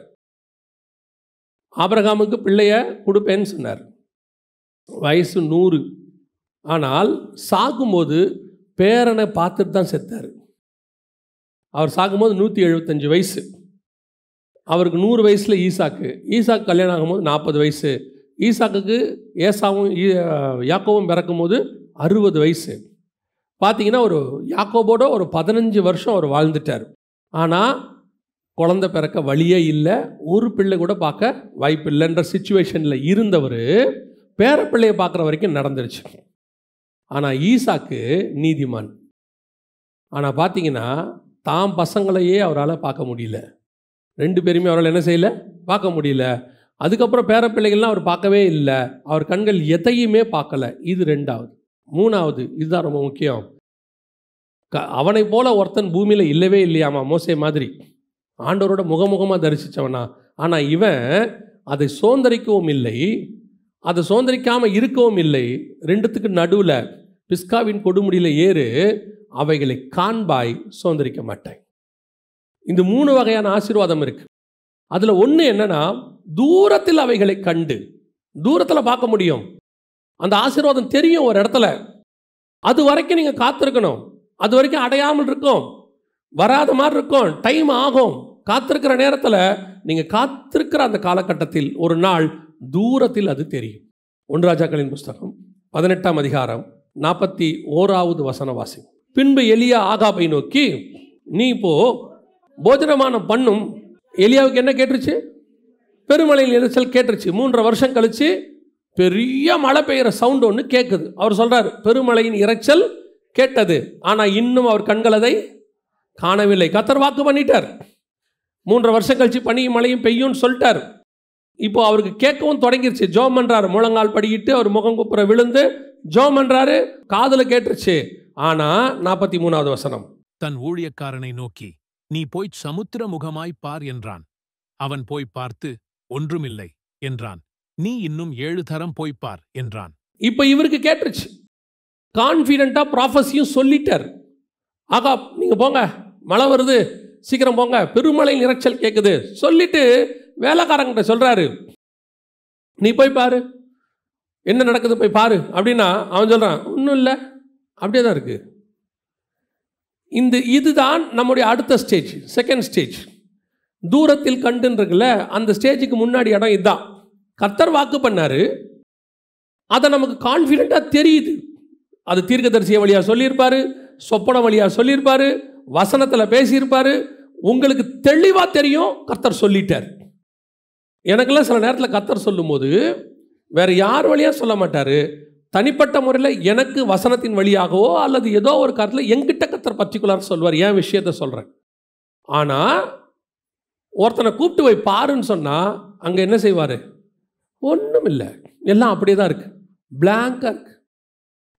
ஆபிரகாமுக்கு பிள்ளைய கொடுப்பேன்னு சொன்னார், வயசு 100, ஆனால் சாகும்போது பேரனை பார்த்துட்டு தான் செத்தார். அவர் சாகும்போது 175 வயசு, அவருக்கு 100 வயசில் ஈசாக்கு கல்யாணம் ஆகும்போது 40 வயசு, ஈசாக்குக்கு ஏசாவும் யாக்கோவும் பிறக்கும்போது 60 வயசு. பார்த்தீங்கன்னா ஒரு யாக்கோபோட ஒரு 15 வருஷம் அவர் வாழ்ந்துட்டார். ஆனால் குழந்தை பிறக்க வழியே இல்லை, ஒரு பிள்ளை கூட பார்க்க வாய்ப்பு இல்லைன்ற சிச்சுவேஷனில் இருந்தவர் பேரப்பிள்ளையை பார்க்குற வரைக்கும் நடந்துருச்சு. ஆனால் ஈசாக்கு நீதிமான். ஆனால் பார்த்தீங்கன்னா தாம் பசங்களையே அவரால் பார்க்க முடியல, 2 பேருமே அவரால் என்ன செய்யலை, பார்க்க முடியல. அதுக்கப்புறம் பேரப்பிள்ளைகள்லாம் அவர் பார்க்கவே இல்லை, அவர் கண்கள் எதையுமே பார்க்கலை. இது 2வது. 3வது, இதுதான் ரொம்ப முக்கியம், அவனை போல ஒருத்தன் பூமியில் இல்லவே இல்லையாமா, மோசே மாதிரி ஆண்டவரோட முகமுகமாக தரிசித்தவனா. ஆனால் இவன் அதை சோந்தரிக்கவும் இல்லை, அதை சோந்தரிக்காமல் இருக்கவும் இல்லை. 2த்துக்கு நடுவில் பிஸ்காவின் கொடுமுடியில் ஏறு, அவைகளை காண்பாய், சோந்தரிக்க மாட்டாய். இந்த 3 வகையான ஆசீர்வாதம் இருக்குது. அதில் ஒன்று என்னன்னா, தூரத்தில் அவைகளை கண்டு, தூரத்தில் பார்க்க முடியும், அந்த ஆசீர்வாதம் தெரியும் ஒரு இடத்துல, அது வரைக்கும் நீங்கள் காத்திருக்கணும். அது வரைக்கும் அடையாமல் இருக்கும், வராத மாதிரி இருக்கும், டைம் ஆகும். காத்திருக்கிற நேரத்தில் நீங்கள் காத்திருக்கிற அந்த காலகட்டத்தில் ஒரு நாள் தூரத்தில் அது தெரியும். 1 ராஜாக்களின் புஸ்தகம் 18ஆம் அதிகாரம் 41வது வசனம் வாசி. பின்பு எலியா ஆகாபை நோக்கி, நீ இப்போ போஜனமானம் பண்ணும். எலியாவுக்கு என்ன கேட்டுருச்சு, பெருமழையின் இரைச்சல் கேட்டுருச்சு. 3.5 வருஷம் கழிச்சு பெரிய மழை பெய்கிற சவுண்டு ஒன்று கேட்குது. அவர் சொல்கிறார், பெருமழையின் இரைச்சல் கேட்டது, ஆனால் இன்னும் அவர் கண்கள் அதை காணவில்லை. கர்த்தர் வாக்கு பண்ணிட்டார், 3.5 வருஷம் கழிச்சு பனியும் மழையும் பெய்யும்னு சொல்லிட்டார். இப்போ அவருக்கு கேட்கவும் தொடங்கிருச்சு. ஜோம் பண்ணுறாரு, முழங்கால் படிக்கிட்டு அவர் முகம் குப்புற விழுந்து ஜோம் பண்ணுறாரு, காதில் கேட்டுருச்சு. ஆனால் 43வது வசனம், தன் ஊழியக்காரனை நோக்கி, நீ போய்ச் சமுத்திர முகமாய்ப் பார் என்றான். அவன் போய் பார்த்து, ஒன்றுமில்லை என்றான். நீ இன்னும் 7 தரம் போய்ப்பார் என்றான். இப்போ இவருக்கு கேட்டுருச்சு, கான்ஃபிடென்ட்டாக ப்ராஃபஸியும் சொல்லிட்டார். ஆகா நீங்கள் போங்க, மழை வருது, சீக்கிரம் போங்க, பெருமழையின் இரைச்சல் கேட்குது சொல்லிட்டு வேலைக்காரங்கிட்ட சொல்கிறாரு, நீ போய் பாரு, என்ன நடக்குது போய் பாரு அப்படின்னா அவன் சொல்கிறான், ஒன்றும் இல்லை, அப்படியே தான் இருக்குது. இதுதான் நம்முடைய அடுத்த ஸ்டேஜ், செகண்ட் ஸ்டேஜ். தூரத்தில் கண்டுன்றதுல அந்த ஸ்டேஜுக்கு முன்னாடி இடம் இதுதான். கர்த்தர் வாக்கு பண்ணார், அதை நமக்கு கான்ஃபிடென்ட்டாக தெரியுது. அது தீர்க்கதரிசிய வழியாக சொல்லியிருப்பார், சொப்பன வழியாக சொல்லியிருப்பார், வசனத்தில் பேசியிருப்பார், உங்களுக்கு தெளிவாக தெரியும். கர்த்தர் சொல்லிட்டார். எனக்கெல்லாம் சில நேரத்தில் கர்த்தர் சொல்லும்போது வேறு யார் வழியாக சொல்ல மாட்டார், தனிப்பட்ட முறையில் எனக்கு வசனத்தின் வழியாகவோ அல்லது ஏதோ ஒரு காலத்தில் எங்கிட்ட கர்த்தர் பர்டிகுலர் சொல்வார், என் விஷயத்தை சொல்கிறேன். ஆனால் ஒருத்தனை கூப்பிட்டு போய் பாருன்னு சொன்னால் அங்கே என்ன செய்வார், ஒன்றும் இல்லை, எல்லாம் அப்படியே தான் இருக்குது, பிளாங்காக இருக்குது.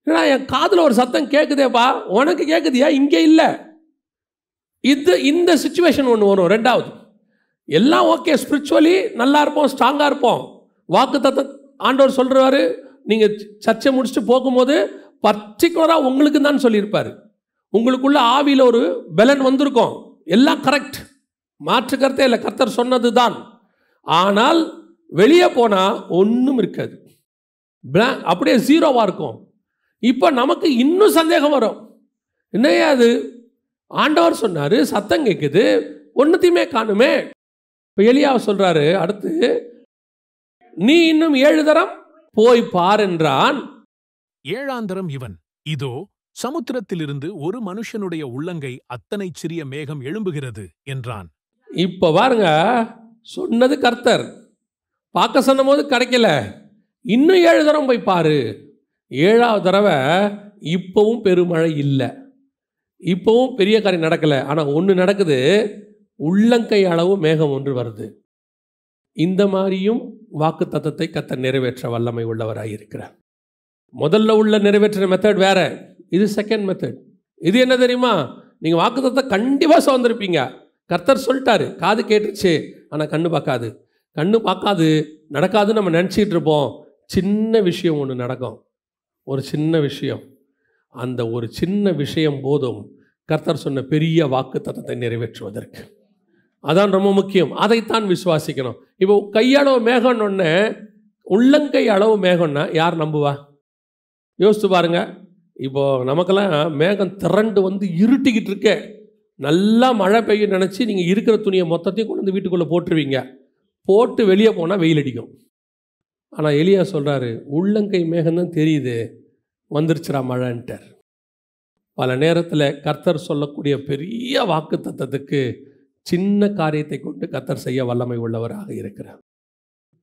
ஏன்னா என் காதில் ஒரு சத்தம் கேட்குதேப்பா, உனக்கு கேட்குதியா, இங்கே இல்லை. இந்த சிச்சுவேஷன் ஒன்று வரும். 2வது, எல்லாம் ஓகே, ஸ்பிரிச்சுவலி நல்லா இருப்போம், ஸ்ட்ராங்காக இருப்போம், வாக்கு தத்தம் ஆண்டவர் சொல்கிறாரு. நீங்கள் சர்ச்சை முடிச்சுட்டு போகும்போது பர்டிகுலராக உங்களுக்கு தான் சொல்லியிருப்பார், உங்களுக்குள்ள ஆவியில் ஒரு பலன் வந்திருக்கும், எல்லாம் கரெக்ட், மாற்று கருத்தே இல்லை, கர்த்தர் சொன்னது தான். ஆனால் வெளியே போனால் ஒன்றும் இருக்காது, அப்படியே ஜீரோவாக இருக்கும். இப்போ நமக்கு இன்னும் சந்தேகம் வரும், என்னையா அது, ஆண்டவர் சொன்னார், சத்தம் கேட்குது, ஒன்றுத்தையுமே காணுமே. இப்போ எலியாவை சொல்கிறாரு, அடுத்து நீ இன்னும் 7 தரம் போய் பார் என்றான். 7ஆம் தரம் இவன், இதோ சமுத்திரத்திலிருந்து ஒரு மனுஷனுடைய உள்ளங்கை அத்தனை சிறிய மேகம் எழும்புகிறது என்றான். இப்போ பாருங்க, சொன்னது கர்த்தர், பார்க்க சொன்ன போது கிடைக்கல, இன்னும் 7 தரம் போய் பாரு. 7வது தடவை இப்போவும் பெருமழை இல்லை, இப்போவும் பெரிய காரியம் நடக்கலை. ஆனால் ஒன்று நடக்குது, உள்ளங்கை அளவு மேகம் ஒன்று வருது. இந்த மாதிரியும் வாக்கு தத்தத்தை கர்த்தர் நிறைவேற்ற வல்லமை உள்ளவராக இருக்கிறார். முதல்ல உள்ள நிறைவேற்ற மெத்தட் வேற, இது செகண்ட் மெத்தட். இது என்ன தெரியுமா? நீங்கள் வாக்கு தத்தம் கண்டிப்பாக சுதந்திருப்பீங்க. கர்த்தர் சொல்லிட்டாரு, காது கேட்டுருச்சு, ஆனால் கண்ணு பார்க்காது நடக்காதுன்னு நம்ம நினச்சிட்டு இருப்போம். சின்ன விஷயம் ஒன்று நடக்கும், ஒரு சின்ன விஷயம். அந்த ஒரு சின்ன விஷயம் போதும் கர்த்தர் சொன்ன பெரிய வாக்கு தத்தத்தை நிறைவேற்றுவதற்கு. அதான் ரொம்ப முக்கியம். அதைத்தான் விசுவாசிக்கணும். இப்போ கையளவு மேகம்னு ஒன்று, உள்ளங்கை அளவு மேகம்னா யார் நம்புவா? யோசித்து பாருங்க. இப்போது நமக்கெல்லாம் மேகம் திரண்டு வந்து இருட்டிக்கிட்டு இருக்க, நல்லா மழை பெய்யும் நினச்சி நீங்கள் இருக்கிற துணியை மொத்தத்தையும் கொண்டு வந்து வீட்டுக்குள்ளே போட்டுருவீங்க. போட்டு வெளியே போனால் வெயில் அடிக்கும். ஆனால் எலியா சொல்கிறாரு, உள்ளங்கை மேகம்தான் தெரியுது, வந்துருச்சுரா மழைன்ட்டார். பல நேரத்தில் கர்த்தர் சொல்லக்கூடிய பெரிய வாக்கு தத்தத்துக்கு சின்ன காரியத்தை கொண்டு கர்த்தர் செய்ய வல்லமை உள்ளவராக இருக்கிறார்.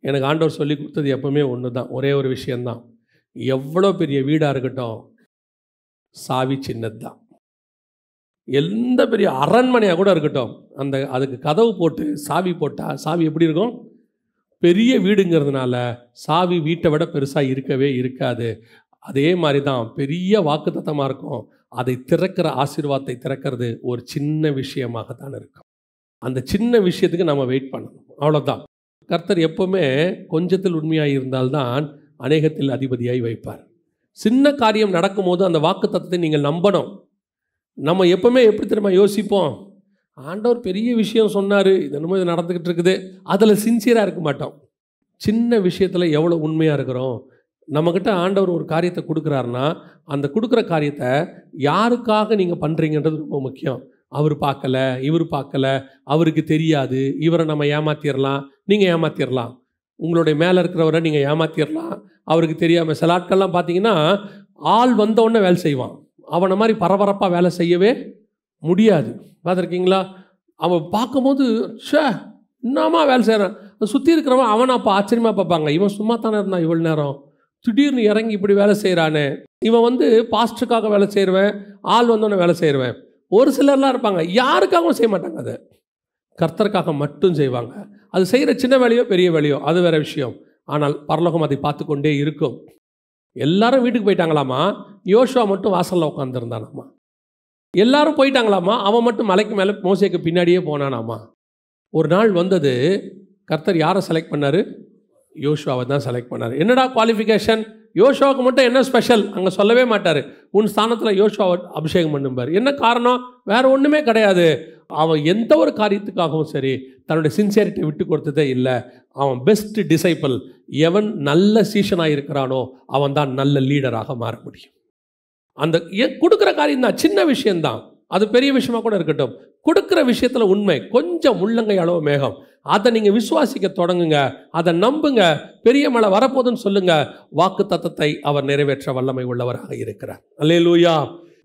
எனக்கு ஆண்டவர் சொல்லி கொடுத்தது எப்பவுமே ஒன்று தான், ஒரே ஒரு விஷயந்தான். எவ்வளோ பெரிய வீடாக இருக்கட்டும், சாவி சின்னது தான். எந்த பெரிய அரண்மனையாக கூட இருக்கட்டும், அதுக்கு கதவு போட்டு சாவி போட்டால் சாவி எப்படி இருக்கும்? பெரிய வீடுங்கிறதுனால சாவி வீட்டை விட பெருசாக இருக்கவே இருக்காது. அதே மாதிரி தான் பெரிய வாக்குத்தத்தமாக இருக்கும். அதை திறக்கிற ஆசீர்வாதத்தை திறக்கிறது ஒரு சின்ன விஷயமாகத்தான் இருக்கும். அந்த சின்ன விஷயத்துக்கு நம்ம வெயிட் பண்ணணும், அவ்வளோதான். கர்த்தர் எப்போவுமே கொஞ்சத்தில் உண்மையாக இருந்தால்தான் அநேகத்தில் அதிபதியாய் வைப்பார். சின்ன காரியம் நடக்கும்போது அந்த வாக்குத்தத்தத்தை நீங்கள் நம்பணும். நம்ம எப்பவுமே எப்படி தெரியுமா யோசிப்போம்? ஆண்டவர் பெரிய விஷயம் சொன்னார், இது என்னமோ இது நடந்துக்கிட்டு இருக்குது, அதில் சின்சியராக இருக்க மாட்டோம். சின்ன விஷயத்தில் எவ்வளோ உண்மையாக இருக்கிறோம். நம்மக்கிட்ட ஆண்டவர் ஒரு காரியத்தை கொடுக்குறாருன்னா அந்த கொடுக்குற காரியத்தை யாருக்காக நீங்கள் பண்ணுறீங்கன்றது ரொம்ப முக்கியம். அவர் பார்க்கல, இவர் பார்க்கல, அவருக்கு தெரியாது, இவரை நம்ம ஏமாற்றிடலாம், நீங்கள் ஏமாற்றிடலாம், உங்களுடைய மேலே இருக்கிறவரை நீங்கள் ஏமாற்றிடலாம், அவருக்கு தெரியாமல். சில ஆட்கள்லாம் பார்த்தீங்கன்னா ஆள் வந்தவுடனே வேலை செய்வான், அவனை மாதிரி பரபரப்பாக வேலை செய்யவே முடியாது. பார்த்துருக்கீங்களா? அவன் பார்க்கும்போது என்னமா வேலை செய்கிறான், சுற்றி இருக்கிறவன் அவனை அப்போ ஆச்சரியமாக பார்ப்பாங்க. இவன் சும்மா தானே இருந்தான் இவ்வளோ நேரம், திடீர்னு இறங்கி இப்படி வேலை செய்கிறானே. இவன் பாஸ்டருக்காக வேலை செய்கிறவன், ஆள் வந்தோடனே வேலை செய்கிறவன். ஒரு சிலர்லாம் இருப்பாங்க, யாருக்காகவும் செய்ய மாட்டாங்க, அதை கர்த்தருக்காக மட்டும் செய்வாங்க. அது செய்கிற சின்ன வேலையோ பெரிய வேலையோ அது வேறு விஷயம். ஆனால் பரலோகம் அதை பார்த்து கொண்டே இருக்கும். எல்லாரும் வீட்டுக்கு போயிட்டாங்களாமா, யோசுவா மட்டும் வாசலில் உட்காந்துருந்தானாமா. எல்லாரும் போயிட்டாங்களாமா, அவன் மட்டும் மலைக்கு மேலே மோசேக்கு பின்னாடியே போனானாமா. ஒரு நாள் வந்தது, கர்த்தர் யாரை செலக்ட் பண்ணார்? யோசுவாவை தான் செலக்ட் பண்ணார். என்னடா குவாலிஃபிகேஷன்? யோசுவாவுக்கு மட்டும் என்ன ஸ்பெஷல் அங்கே சொல்லவே மாட்டார். உன் ஸ்தானத்தில் யோசுவாவை அபிஷேகம் பண்ணும்பார். என்ன காரணம்? வேறு ஒன்றுமே கிடையாது. அவன் எந்த ஒரு காரியத்துக்காகவும் சரி தன்னுடைய சின்சியரிட்டி விட்டு கொடுத்ததே இல்லை. அவன் பெஸ்ட் டிசைபிள். எவன் நல்ல சீஷனாக இருக்கிறானோ அவன் தான் நல்ல லீடராக மாற முடியும். அந்த கொடுக்குற காரியம் தான், சின்ன விஷயந்தான், அது பெரிய விஷயமா கூட இருக்கட்டும். கொடுக்குற விஷயத்தில் உண்மை, கொஞ்சம் உள்ளங்கை அளவு மேகம், அதை நீங்கள் விசுவாசிக்க தொடங்குங்க, அதை நம்புங்க. பெரிய மழை வரப்போதுன்னு சொல்லுங்க. வாக்கு தத்தத்தை அவர் நிறைவேற்ற வல்லமை உள்ளவராக இருக்கிறார். அல்லேலூயா.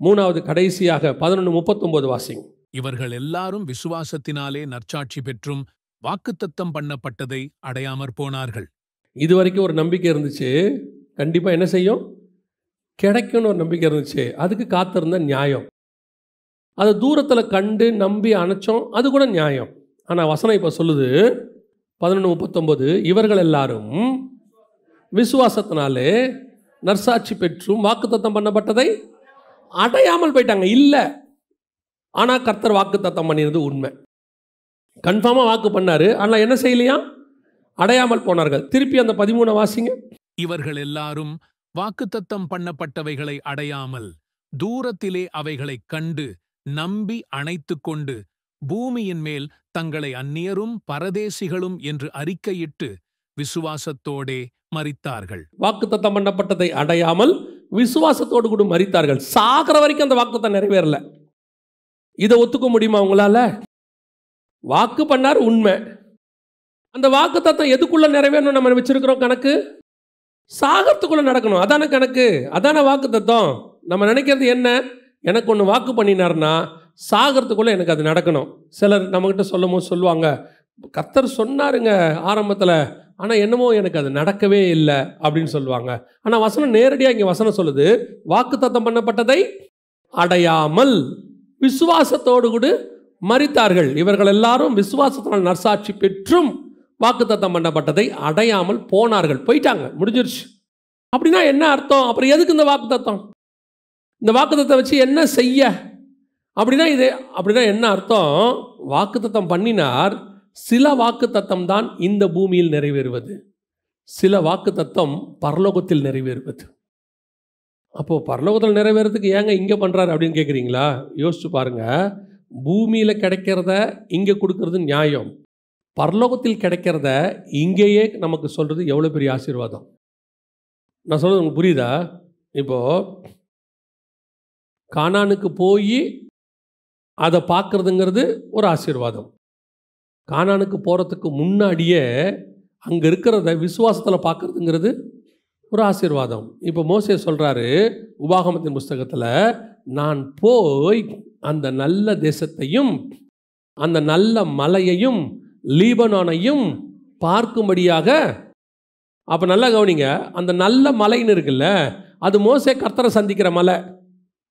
மூணாவது கடைசியாக 11:39 வாசிங்க. இவர்கள் எல்லாரும் விசுவாசத்தினாலே நற்சாட்சி பெற்றும் வாக்குத்தத்தம் பண்ணப்பட்டதை அடையாமற் போனார்கள். இதுவரைக்கும் ஒரு நம்பிக்கை இருந்துச்சு, கண்டிப்பாக என்ன செய்யும், கிடைக்கும்னு ஒரு நம்பிக்கை இருந்துச்சு. அதுக்கு காத்திருந்த நியாயம். அதை தூரத்தில் கண்டு நம்பி அணைச்சோம், அது கூட நியாயம். ஆனால் வசனம் இப்போ சொல்லுது 11:39, இவர்கள் எல்லாரும் விசுவாசத்தினாலே நற்சாட்சி பெற்றும் வாக்குத்தத்தம் பண்ணப்பட்டதை அடையாமல் போயிட்டாங்க. இல்லை, ஆனால் கர்த்தர் வாக்குத்தத்தம் பண்ணினது உண்மை. கன்ஃபார்மாக வாக்கு பண்ணார், ஆனால் என்ன செய்யலையா? அடையாமல் போனார்கள். திருப்பி அந்த 13 வாசிங்க. இவர்கள் எல்லாரும் வாக்குத்தத்தம் பண்ணப்பட்டவைகளை அடையாமல் தூரத்திலே அவைகளை கண்டு நம்பி அணைத்து கொண்டு பூமியின் மேல் தங்களை அந்நியரும் பரதேசிகளும் என்று அறிக்கையிட்டு விசுவாசத்தோடே மரித்தார்கள். வாக்குத்தத்தம் பண்ணப்பட்டதை அடையாமல் விசுவாசத்தோடு கூட மரித்தார்கள். சாகிற வரைக்கும் அந்த வாக்குத்தத்தம் நிறைவேறல. இதை ஒத்துக்க முடியுமா உங்களால? வாக்கு பண்ணார், உண்மை. அந்த வாக்குத்தத்தம் எதுக்குள்ள நிறைவேறணும் நம்ம வச்சிருக்கிறோம் கணக்கு? சாகத்துக்குள்ள நடக்கணும். அதான கணக்கு, அதான வாக்குத்தத்தம். நம்ம நினைக்கிறது என்ன? எனக்கு ஒன்று வாக்கு பண்ணினார்னா சாகிறதுக்குள்ளே எனக்கு அது நடக்கணும். சிலர் நம்மக்கிட்ட சொல்லுவாங்க, கர்த்தர் சொன்னாருங்க ஆரம்பத்தில், ஆனால் என்னமோ எனக்கு அது நடக்கவே இல்லை அப்படின்னு சொல்லுவாங்க. ஆனால் வசனம் நேரடியாக இங்கே வசனம் சொல்லுது, வாக்குத்தத்தம் பண்ணப்பட்டதை அடையாமல் விசுவாசத்தோடு கூட மரித்தார்கள். இவர்கள் எல்லாரும் விசுவாசத்தினால் நற்சாட்சி பெற்றும் வாக்குத்தத்தம் பண்ணப்பட்டதை அடையாமல் போனார்கள், போயிட்டாங்க, முடிஞ்சிருச்சு. அப்படின்னா என்ன அர்த்தம்? அப்புறம் எதுக்கு இந்த வாக்குத்தத்தம்? இந்த வாக்குத்தத்தம் வச்சு என்ன செய்ய? அப்படின்னா என்ன அர்த்தம்? வாக்குத்தத்தம் பண்ணினார். சில வாக்குத்தத்தம் தான் இந்த பூமியில் நிறைவேறுவது, சில வாக்குத்தத்தம் பரலோகத்தில் நிறைவேறுவது. அப்போது பரலோகத்தில் நிறைவேறதுக்கு ஏங்க இங்கே பண்ணுறாரு அப்படின்னு கேட்குறீங்களா? யோசிச்சு பாருங்க. பூமியில் கிடைக்கிறத இங்கே கொடுக்கறது நியாயம், பரலோகத்தில் கிடைக்கிறத இங்கேயே நமக்கு சொல்கிறது எவ்வளோ பெரிய ஆசீர்வாதம். நான் சொல்கிறது உங்களுக்கு புரியுதா? இப்போது கானானுக்கு போய் அதை பார்க்குறதுங்கிறது ஒரு ஆசீர்வாதம். கானானுக்கு போகிறதுக்கு முன்னாடியே அங்கே இருக்கிறத விசுவாசத்தில் பார்க்குறதுங்கிறது ஒரு ஆசீர்வாதம். இப்போ மோசே சொல்கிறாரு உபாகமத்தின் புஸ்தகத்தில், நான் போய் அந்த நல்ல தேசத்தையும் அந்த நல்ல மலையையும் லீபனோனையும் பார்க்கும்படியாக. அப்போ நல்லா கவனிங்க, அந்த நல்ல மலைன்னு இருக்குல்ல, அது மோசே கர்த்தரை சந்திக்கிற மலை.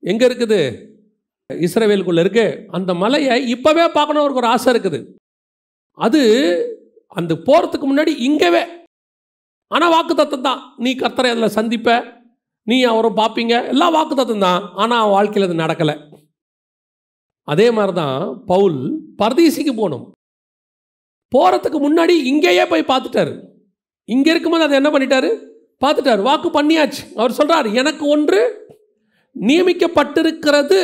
எங்கே இருக்குது? இஸ்ரவேலுக்குள்ளே இருக்கு. அந்த மலையை இப்போவே பார்க்கணும் அவருக்கு ஒரு ஆசை இருக்குது. அது அந்த போகிறதுக்கு முன்னாடி இங்கேவே. ஆனால் வாக்குத்தத்தம் தான், நீ கர்த்தரை அதில் சந்திப்ப, நீ அவரை பார்ப்பீங்க, எல்லாம் வாக்குத்தத்தம் தான். ஆனால் அவன் வாழ்க்கையில் அது நடக்கலை. அதே மாதிரி தான் பவுல் பரதீசிக்கு போகணும். போகிறதுக்கு முன்னாடி இங்கேயே போய் பார்த்துட்டாரு. இங்கே இருக்கும்போது அதை என்ன பண்ணிட்டாரு? பார்த்துட்டார், வாக்கு பண்ணியாச்சு. அவர் சொல்கிறார், எனக்கு ஒன்று நியமிக்கப்பட்டிருக்கிறது,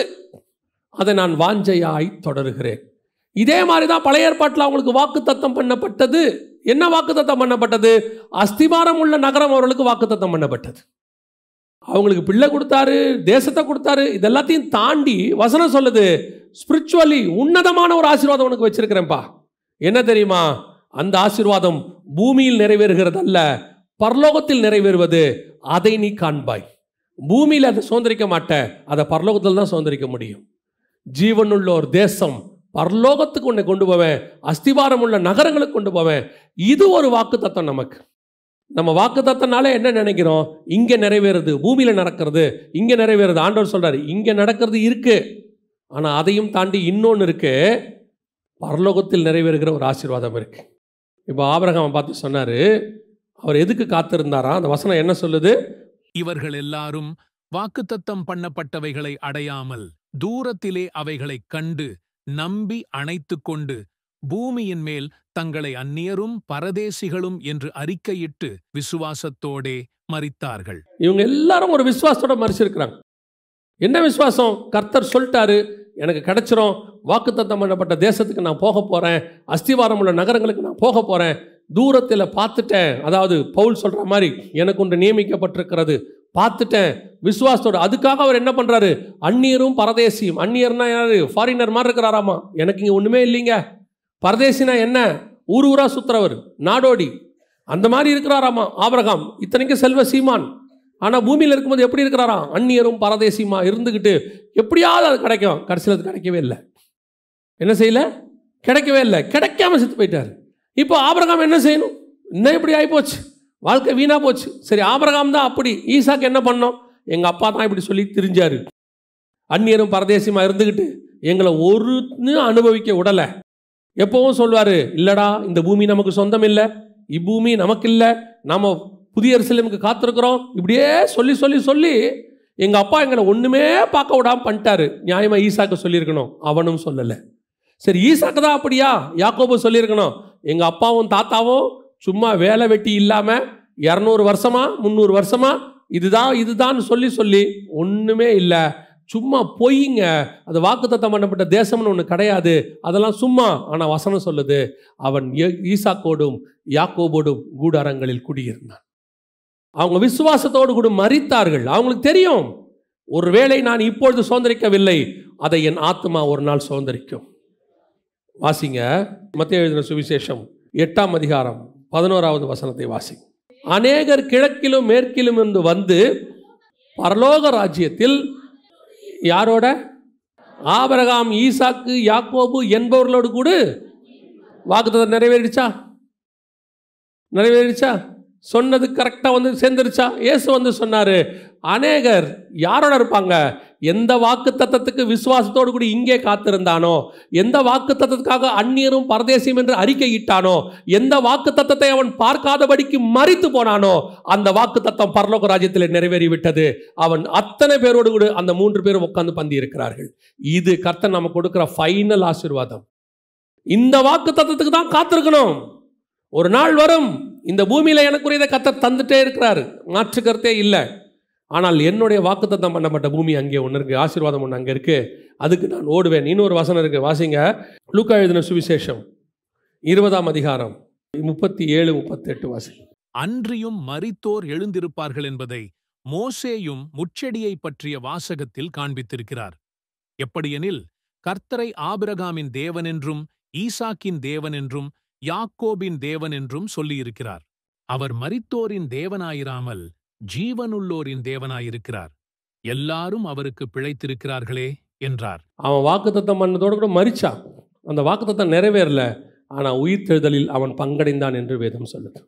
அதை நான் வாஞ்சையாய் தொடருகிறேன். இதே மாதிரி தான் பழைய ஏற்பாட்டில் அவங்களுக்கு வாக்குத்தத்தம் பண்ணப்பட்டது. என்ன வாக்குத்தத்தம் பண்ணப்பட்டது? அஸ்திபாரம் உள்ள நகரம் அவர்களுக்கு வாக்குத்தத்தம் பண்ணப்பட்டது. அவங்களுக்கு பிள்ளை கொடுத்தாரு, தேசத்தை கொடுத்தாரு. இதெல்லாத்தையும் தாண்டி வசனம் சொல்லுது, ஸ்பிரிச்சுவலி உன்னதமான ஒரு ஆசீர்வாதம் உனக்கு வச்சிருக்கிறேன்ப்பா. என்ன தெரியுமா? அந்த ஆசீர்வாதம் பூமியில் நிறைவேறுகிறது அல்ல, பரலோகத்தில் நிறைவேறுவது. அதை நீ காண்பாய். பூமியில் அதை சுதந்திரிக்க மாட்ட, அதை பரலோகத்தில் தான் சுதந்திரிக்க முடியும். ஜீவனுள்ள ஒரு தேசம், பரலோகத்துக்கு உன்னை கொண்டு போவேன், அஸ்திவாரம் உள்ள நகரங்களுக்கு கொண்டு போவேன். இது ஒரு வாக்கு தத்தம் நமக்கு. நம்ம வாக்கு தத்தனால என்ன நினைக்கிறோம்? இங்கே நிறைவேறுது, பூமியில் நடக்கிறது, இங்கே நிறைவேறுது. ஆண்டவர் சொல்றாரு, இங்கே நடக்கிறது இருக்கு, ஆனால் அதையும் தாண்டி இன்னொன்று இருக்கு, பரலோகத்தில் நிறைவேறுகிற ஒரு ஆசீர்வாதம் இருக்கு. இப்போ ஆபிரகாமை பார்த்து சொன்னாரு, அவர் எதுக்கு காத்திருந்தாரா? அந்த வசனம் என்ன சொல்லுது? இவர்கள் எல்லாரும் வாக்குத்தத்தம் பண்ணப்பட்டவைகளை அடையாமல் தூரத்திலே அவைகளை கண்டு நம்பி அணைத்து கொண்டு பூமியின் மேல் தங்களை அந்நியரும் பரதேசிகளும் என்று அறிக்கையிட்டு விசுவாசத்தோடே மரித்தார்கள். இவங்க எல்லாரும் ஒரு விசுவாசத்தோட மரிச்சிருக்கிறாங்க. என்ன விசுவாசம்? கர்த்தர் சொல்லிட்டாரு, எனக்கு கிடைச்சிரும், வாக்குத்தத்தம் பண்ணப்பட்ட தேசத்துக்கு நான் போக போகிறேன், அஸ்திவாரம் உள்ள நகரங்களுக்கு நான் போக போகிறேன், தூரத்தில் பார்த்துட்டேன். அதாவது பவுல் சொல்கிற மாதிரி, எனக்கு ஒன்று நியமிக்கப்பட்டிருக்கிறது, பார்த்துட்டேன் விசுவாசத்தோடு. அதுக்காக அவர் என்ன பண்ணுறாரு? அந்நியரும் பரதேசியும். அந்நியர்னா யாரு? ஃபாரினர் மாதிரி இருக்கிறாராமா. எனக்கு இங்கே ஒன்றுமே இல்லைங்க. பரதேசினா என்ன? ஊர் ஊராக சுற்றுறவர், நாடோடி, அந்த மாதிரி இருக்கிறாராமா ஆபிரகாம். இத்தனைக்கும் செல்வ சீமான். ஆனால் பூமியில் இருக்கும்போது எப்படி இருக்கிறாராம்? அந்நியரும் பரதேசியுமா இருந்துக்கிட்டு எப்படியாவது அது கிடைக்கும். கடைசியில் அது கிடைக்கவே இல்லை. என்ன செய்யலை? கிடைக்கவே இல்லை. கிடைக்காம செத்து போயிட்டார். இப்போ ஆபிரகாம் என்ன செய்யணும்? இன்னும் இப்படி ஆகிப்போச்சு, வாழ்க்கை வீணாக போச்சு. சரி, ஆபிரகாம் தான் அப்படி, ஈசாக்கு என்ன பண்ணோம்? எங்கள் அப்பா தான் இப்படி சொல்லி திரிஞ்சார், அந்நியரும் பரதேசியமா இருந்துக்கிட்டு எங்களை ஒருன்னு அனுபவிக்க விடலை. எப்பவும் சொல்வார், இல்லைடா இந்த பூமி நமக்கு சொந்தம் இல்லை, இப்பூமி நமக்கு இல்லை, நாம் புதிய எருசலேமுக்கு காத்திருக்கிறோம். இப்படியே சொல்லி சொல்லி சொல்லி எங்கள் அப்பா எங்களை ஒன்றுமே பார்க்க விடாமல் பண்ணிட்டாரு. நியாயமாக ஈசாக்கு சொல்லியிருக்கணும், அவனும் சொல்லலை. சரி, ஈசாக்கு தான் அப்படியா? யாக்கோபு சொல்லியிருக்கணும், எங்கள் அப்பாவும் தாத்தாவும் சும்மா வேலை வெட்டி இல்லாமல் 200 வருஷமா 300 வருஷமா இதுதான் சொல்லி சொல்லி ஒன்றுமே இல்லை, சும்மா பொய்ங்க. அது வாக்குத்தத்தம் பண்ணப்பட்ட தேசம்னு ஒன்று கிடையாது, அதெல்லாம் சும்மா. ஆனால் வசனம் சொல்லுது, அவன் ஈசாக்கோடும் யாக்கோபோடும் கூடாரங்களில் குடியிருந்தான். அவங்க விசுவாசத்தோடு கூட மரித்தார்கள். அவங்களுக்கு தெரியும், ஒருவேளை நான் இப்பொழுது சுதந்திரிக்கவில்லை, அதை என் ஆத்மா ஒரு நாள் சுதந்திரிக்கும். வாசிங்க, மத்தேயு எழுதின சுவிசேஷம் 8ஆம் அதிகாரம் 11வது வசனத்தை வாசிங்க. அநேகர் கிழக்கிலும் மேற்கிலும் இருந்து வந்து பரலோக ராஜ்யத்தில் யாரோட? ஆபிரகாம், ஈசாக்கு, யாக்கோபு என்பவர்களோடு கூட வாக்குத்தத்தம் நிறைவேறிடுச்சா? நிறைவேறிடுச்சா? சொன்னது கரெக்டாக வந்து சேர்ந்துருச்சா? இயேசு வந்து சொன்னார், அநேகர் யாரோட இருப்பாங்க? எந்த வாக்கு தத்தத்துக்கு விசுவாசத்தோடு கூட இங்கே காத்திருந்தானோ, எந்த வாக்கு தத்தத்துக்காக அந்நியரும் பரதேசியும் என்று அறிக்கையிட்டானோ, எந்த வாக்கு தத்தத்தை அவன் பார்க்காதபடிக்கு மரித்து போனானோ, அந்த வாக்கு தத்தம் பரலோக ராஜ்யத்தில் நிறைவேறிவிட்டது. அவன் அத்தனை பேரோடு கூட அந்த 3 பேரும் உட்கார்ந்து பந்தி இருக்கிறார்கள். இது கர்த்தர் நமக்கு கொடுக்கிற ஃபைனல் ஆசீர்வாதம். இந்த வாக்கு தத்தத்துக்கு தான் காத்திருக்கணும். ஒரு நாள் வரும், இந்த பூமியில எனக்குரியதை கர்த்தர் தந்துட்டே இருக்கிறாரு, மாற்று கருத்தே இல்லை. ஆனால் என்னுடைய வாக்குத்தத்தம் பண்ணப்பட்ட பூமி அங்கே ஒன்று இருக்கு, ஆசீர்வாதம் ஒன்று அங்கே இருக்கு, அதுக்கு நான் ஓடுவேன். இன்னொரு வசனம் இருக்கு, வாசிங்க. லூக்கா எழுதின சுவிசேஷம் 20ஆம் அதிகாரம் 37-38 வாசி. அன்றியும் மரித்தோர் எழுந்திருப்பார்கள் என்பதை மோசேயும் முட்செடியை பற்றிய வாசகத்தில் காண்பித்திருக்கிறார். எப்படியெனில், கர்த்தரை ஆபிரகாமின் தேவன் என்றும் ஈசாக்கின் தேவன் என்றும் யாக்கோபின் தேவன் என்றும் சொல்லியிருக்கிறார். அவர் மரித்தோரின் தேவனாயிராமல் ஜீவனுள்ளோரின் தேவனாயிருக்கிறார். எல்லாரும் அவருக்கு பிழைத்திருக்கிறார்களே என்றார். அவன் வாக்குத்தத்தம் பண்ணதோடு கூட மரிச்சான். அந்த வாக்குத்தத்தம் நிறைவேறல, ஆனால் உயிர்த்தெழுதலில் அவன் பங்கடைந்தான் என்று வேதம் சொல்லுது.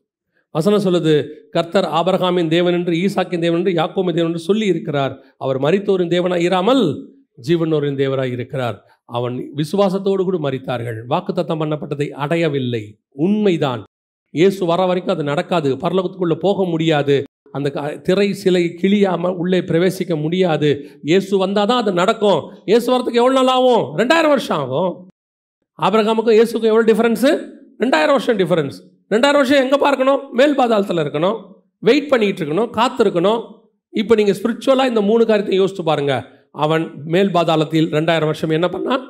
வசனம் சொல்லுது, கர்த்தர் ஆபிரகாமின் தேவன் என்று ஈசாக்கின் தேவன் என்று யாக்கோபின் தேவன் என்று சொல்லி இருக்கிறார். அவர் மரித்தோரின் தேவனாய் இராமல் ஜீவனோரின் தேவனாய் இருக்கிறார். அவன் விசுவாசத்தோடு கூட மரித்தார்கள். வாக்குத்தத்தம் பண்ணப்பட்டதை அடையவில்லை. உண்மைதான், இயேசு வர வரைக்கும் அது நடக்காது. பரலோகத்துக்குள்ளே போக முடியாது. அந்த திரை சிலை கிழியாமல் உள்ளே பிரவேசிக்க முடியாது. இயேசு வந்தால் தான் அது நடக்கும். இயேசு வரத்துக்கு எவ்வளோ நாள் ஆகும்? 2000 வருஷம் ஆகும். ஆபிரகாமுக்கும் இயேசுக்கும் எவ்வளோ டிஃபரன்ஸு? 2000 வருஷம் டிஃபரன்ஸ். 2000 வருஷம் எங்கே பார்க்கணும்? மேல் பாதாளத்தில் இருக்கணும், வெயிட் பண்ணிகிட்டு இருக்கணும், காத்திருக்கணும். இப்போ நீங்கள் ஸ்பிரிச்சுவலாக இந்த 3 காரியத்தை யோசித்து பாருங்கள். அவன் மேல் பாதாளத்தில் 2000 வருஷம் என்ன பண்ணான்?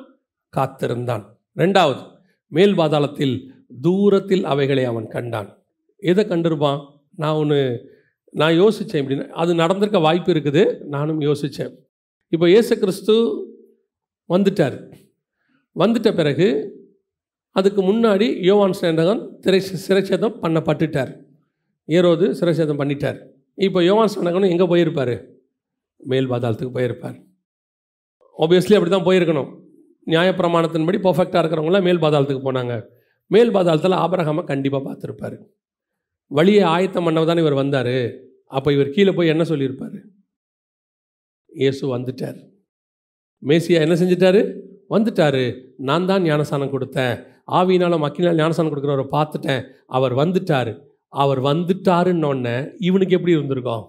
காத்திருந்தான். 2வது, மேல் பாதாளத்தில் தூரத்தில் அவைகளை அவன் கண்டான். எதை கண்டிருப்பான்? நான் யோசித்தேன், இப்படின்னா அது நடந்திருக்க வாய்ப்பு இருக்குது. நானும் யோசித்தேன். இப்போ இயேசு கிறிஸ்து வந்துட்ட பிறகு அதுக்கு முன்னாடி யோவான் ஸ்நானகன் சிறைச்சேதம் பண்ணப்பட்டுட்டார். ஏரோது சிறைச்சேதம் பண்ணிட்டார். இப்போ யோவான் ஸ்நானகனும் எங்கே போயிருப்பார்? மேல் பாதாளத்துக்கு போயிருப்பார். ஆப்வியஸ்லி அப்படி தான் போயிருக்கணும். நியாயப்பிரமாணத்தின்படி பர்ஃபெக்டாக இருக்கிறவங்களாம் மேல் பாதாளத்துக்கு போனாங்க. மேல் பாதாளத்தில் ஆபிரகாமை கண்டிப்பாக பார்த்துருப்பார். வழியை ஆயத்தம் பண்ணவதானே இவர் வந்தார். அப்போ இவர் கீழே போய் என்ன சொல்லியிருப்பார்? இயேசு வந்துட்டார், மேசியா என்ன செஞ்சிட்டாரு? வந்துட்டார். நான் தான் ஞானசானம் கொடுத்தேன், ஆவியினாலும் அக்கினால் ஞானசானம் கொடுக்குறவரை பார்த்துட்டேன், அவர் வந்துட்டார். அவர் வந்துட்டாருன்னொன்னே இவனுக்கு எப்படி இருந்திருக்கும்?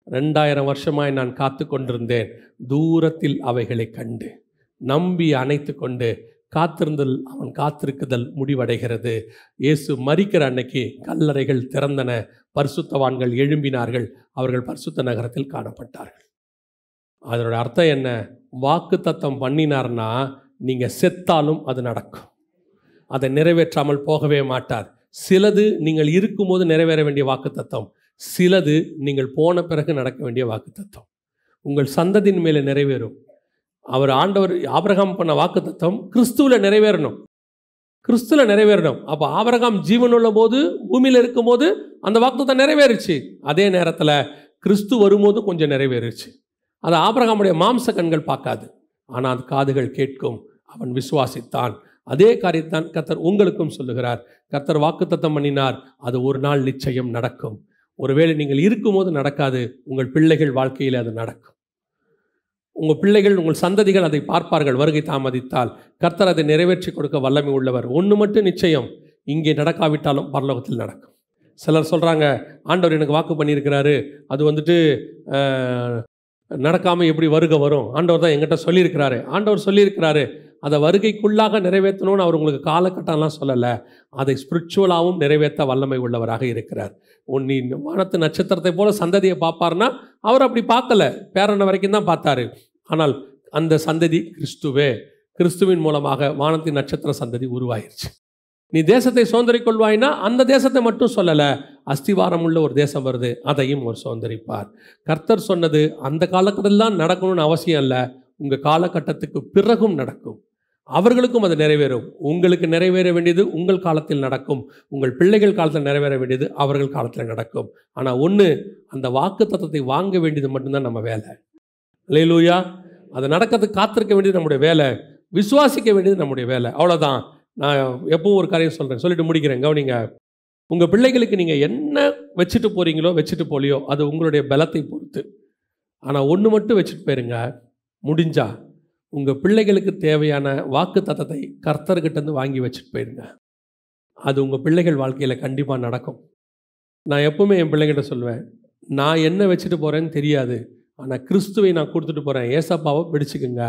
2000 வருஷமாய் நான் காத்து கொண்டிருந்தேன், தூரத்தில் அவைகளை கண்டு நம்பி அணைத்து கொண்டு காத்திருந்தல் அவன் காத்திருக்குதல் முடிவடைகிறது. இயேசு மரிக்கிற அன்னைக்கு கல்லறைகள் திறந்தன, பரிசுத்தவான்கள் எழும்பினார்கள், அவர்கள் பரிசுத்த நகரத்தில் காணப்பட்டார்கள். அதனோட அர்த்தம் என்ன? வாக்கு தத்தம் பண்ணினார்னா நீங்கள் செத்தாலும் அது நடக்கும். அதை நிறைவேற்றாமல் போகவே மாட்டார். சிலது நீங்கள் இருக்கும்போது நிறைவேற வேண்டிய வாக்கு தத்தம், சிலது நீங்கள் போன பிறகு நடக்க வேண்டிய வாக்கு தத்தம். உங்கள் சந்ததியின் மேலே நிறைவேறும். அவர் ஆண்டவர் ஆபிரகாம் பண்ண வாக்கு தத்தம் கிறிஸ்துவில் நிறைவேறணும். அப்போ ஆபிரகாம் ஜீவனுள்ள போது, பூமியில் இருக்கும்போது அந்த வாக்கு தத்தம் நிறைவேறுச்சு. அதே நேரத்தில் கிறிஸ்து வரும்போது கொஞ்சம் நிறைவேறுச்சு. அது ஆபிரகாமுடைய மாம்ச கண்கள் பார்க்காது, ஆனால் அது காதுகள் கேட்கும். அவன் விசுவாசித்தான். அதே காரியத்தான் கர்த்தர் உங்களுக்கும் சொல்லுகிறார். கர்த்தர் வாக்குத்தத்தம் பண்ணினார், அது ஒரு நாள் நிச்சயம் நடக்கும். ஒருவேளை நீங்கள் இருக்கும்போது நடக்காது, உங்கள் பிள்ளைகள் வாழ்க்கையில் அது நடக்கும். உங்கள் பிள்ளைகள், உங்கள் சந்ததிகள் அதை பார்ப்பார்கள். வருகை தாமதித்தால் கர்த்தர் அதை நிறைவேற்றி கொடுக்க வல்லமை உள்ளவர். ஒன்று மட்டும் நிச்சயம், இங்கே நடக்காவிட்டாலும் பரலோகத்தில் நடக்கும். சிலர் சொல்கிறாங்க, ஆண்டவர் எனக்கு வாக்கு பண்ணியிருக்கிறாரு, அது நடக்காமல் எப்படி வருகை வரும்? ஆண்டவர் தான் எங்கிட்ட சொல்லியிருக்கிறாரு. ஆண்டவர் சொல்லியிருக்கிறாரு, அதை வருகைக்குள்ளாக நிறைவேற்றணும்னு அவர் உங்களுக்கு காலகட்டம்லாம் சொல்லலை. அதை ஸ்பிரிச்சுவலாகவும் நிறைவேற்ற வல்லமை உள்ளவராக இருக்கிறார். நீ வானத்து நட்சத்திரத்தை போல சந்ததியை பார்ப்பார்னா அவர் அப்படி பார்க்கல, பேரன வரைக்கும் தான் பார்த்தாரு. ஆனால் அந்த சந்ததி கிறிஸ்துவின் மூலமாக வானத்தின் நட்சத்திர சந்ததி உருவாயிருச்சு. நீ தேசத்தை சுதந்திரிக் கொள்வாய்னா அந்த தேசத்தை மட்டும் சொல்லலை, அஸ்திவாரம் உள்ள ஒரு தேசம் வருது, அதையும் ஒரு சுதந்திரிப்பார். கர்த்தர் சொன்னது அந்த காலகட்டத்தில் தான் நடக்கணும்னு அவசியம் இல்லை, உங்கள் காலகட்டத்துக்கு பிறகும் நடக்கும். அவர்களுக்கும் அது நிறைவேறும். உங்களுக்கு நிறைவேற வேண்டியது உங்கள் காலத்தில் நடக்கும், உங்கள் பிள்ளைகள் காலத்தில் நிறைவேற வேண்டியது அவர்கள் காலத்தில் நடக்கும். ஆனால் ஒன்று, அந்த வாக்கு தத்தத்தை வாங்க வேண்டியது மட்டும்தான் நம்ம வேலை. அல்லேலூயா. அது நடக்கிறதுக்கு காத்திருக்க வேண்டியது நம்முடைய வேலை, விசுவாசிக்க வேண்டியது நம்முடைய வேலை. அவ்வளோதான். நான் எப்பவும் ஒரு காரியம் சொல்கிறேன், சொல்லிட்டு முடிக்கிறேன், கவனிங்க. உங்கள் பிள்ளைகளுக்கு நீங்கள் என்ன வச்சுட்டு போகிறீங்களோ வச்சுட்டு போலியோ அது உங்களுடைய பலத்தை பொறுத்து. ஆனால் ஒன்று மட்டும் வச்சுட்டு போயிருங்க, முடிஞ்சா உங்கள் பிள்ளைகளுக்கு தேவையான வாக்கு தத்தத்தை கர்த்தர்கிட்டேருந்து வாங்கி வச்சுட்டு போயிருங்க. அது உங்கள் பிள்ளைகள் வாழ்க்கையில் கண்டிப்பாக நடக்கும். நான் எப்பவுமே என் பிள்ளைகிட்ட சொல்லுவேன், நான் என்ன வச்சுட்டு போகிறேன்னு தெரியாது, ஆனால் கிறிஸ்துவை நான் கொடுத்துட்டு போகிறேன், ஏசப்பாவை பிடிச்சிக்குங்க,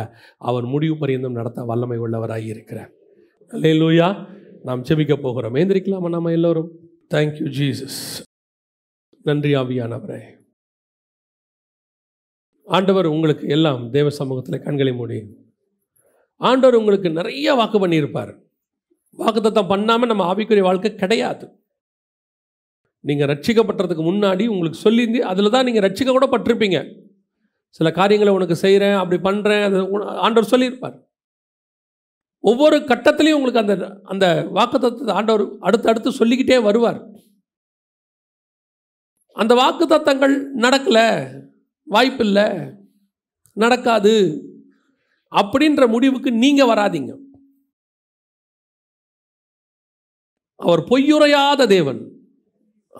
அவர் முடிவு பரியந்தம் நடத்த வல்லமை உள்ளவராக இருக்கிறார். அல்லேலூயா. நாம் ஜெபிக்க போகிறோம். ஏந்திரிக்கலாமா நம்ம எல்லோரும்? Thank you Jesus. நன்றி ஆவியானவரே. ஆண்டவர் உங்களுக்கு எல்லாம் தேவ சமூகத்தில் கண்களை மூடி, ஆண்டவர் உங்களுக்கு நிறைய வாக்கு பண்ணியிருப்பார். வாக்குத்தத்தம் பண்ணாமல் நம்ம ஆவிக்குரிய வாழ்க்கை கிடையாது. நீங்கள் ரட்சிக்கப்பட்டதுக்கு முன்னாடி உங்களுக்கு சொல்லியிருந்து அதில் தான் நீங்கள் ரட்சிக்க கூட பட்டிருப்பீங்க. சில காரியங்களை உனக்கு செய்கிறேன், அப்படி பண்ணுறேன், அது ஆண்டவர் சொல்லியிருப்பார். ஒவ்வொரு கட்டத்திலையும் உங்களுக்கு அந்த அந்த வாக்குத்தத்தத்தை ஆண்டவர் அடுத்து சொல்லிக்கிட்டே வருவார். அந்த வாக்குத்தத்தங்கள் நடக்கலை, வாய்ப்பில்லை, நடக்காது அப்படின்ற முடிவுக்கு நீங்கள் வராதீங்க. அவர் பொய்யுரையாத தேவன்.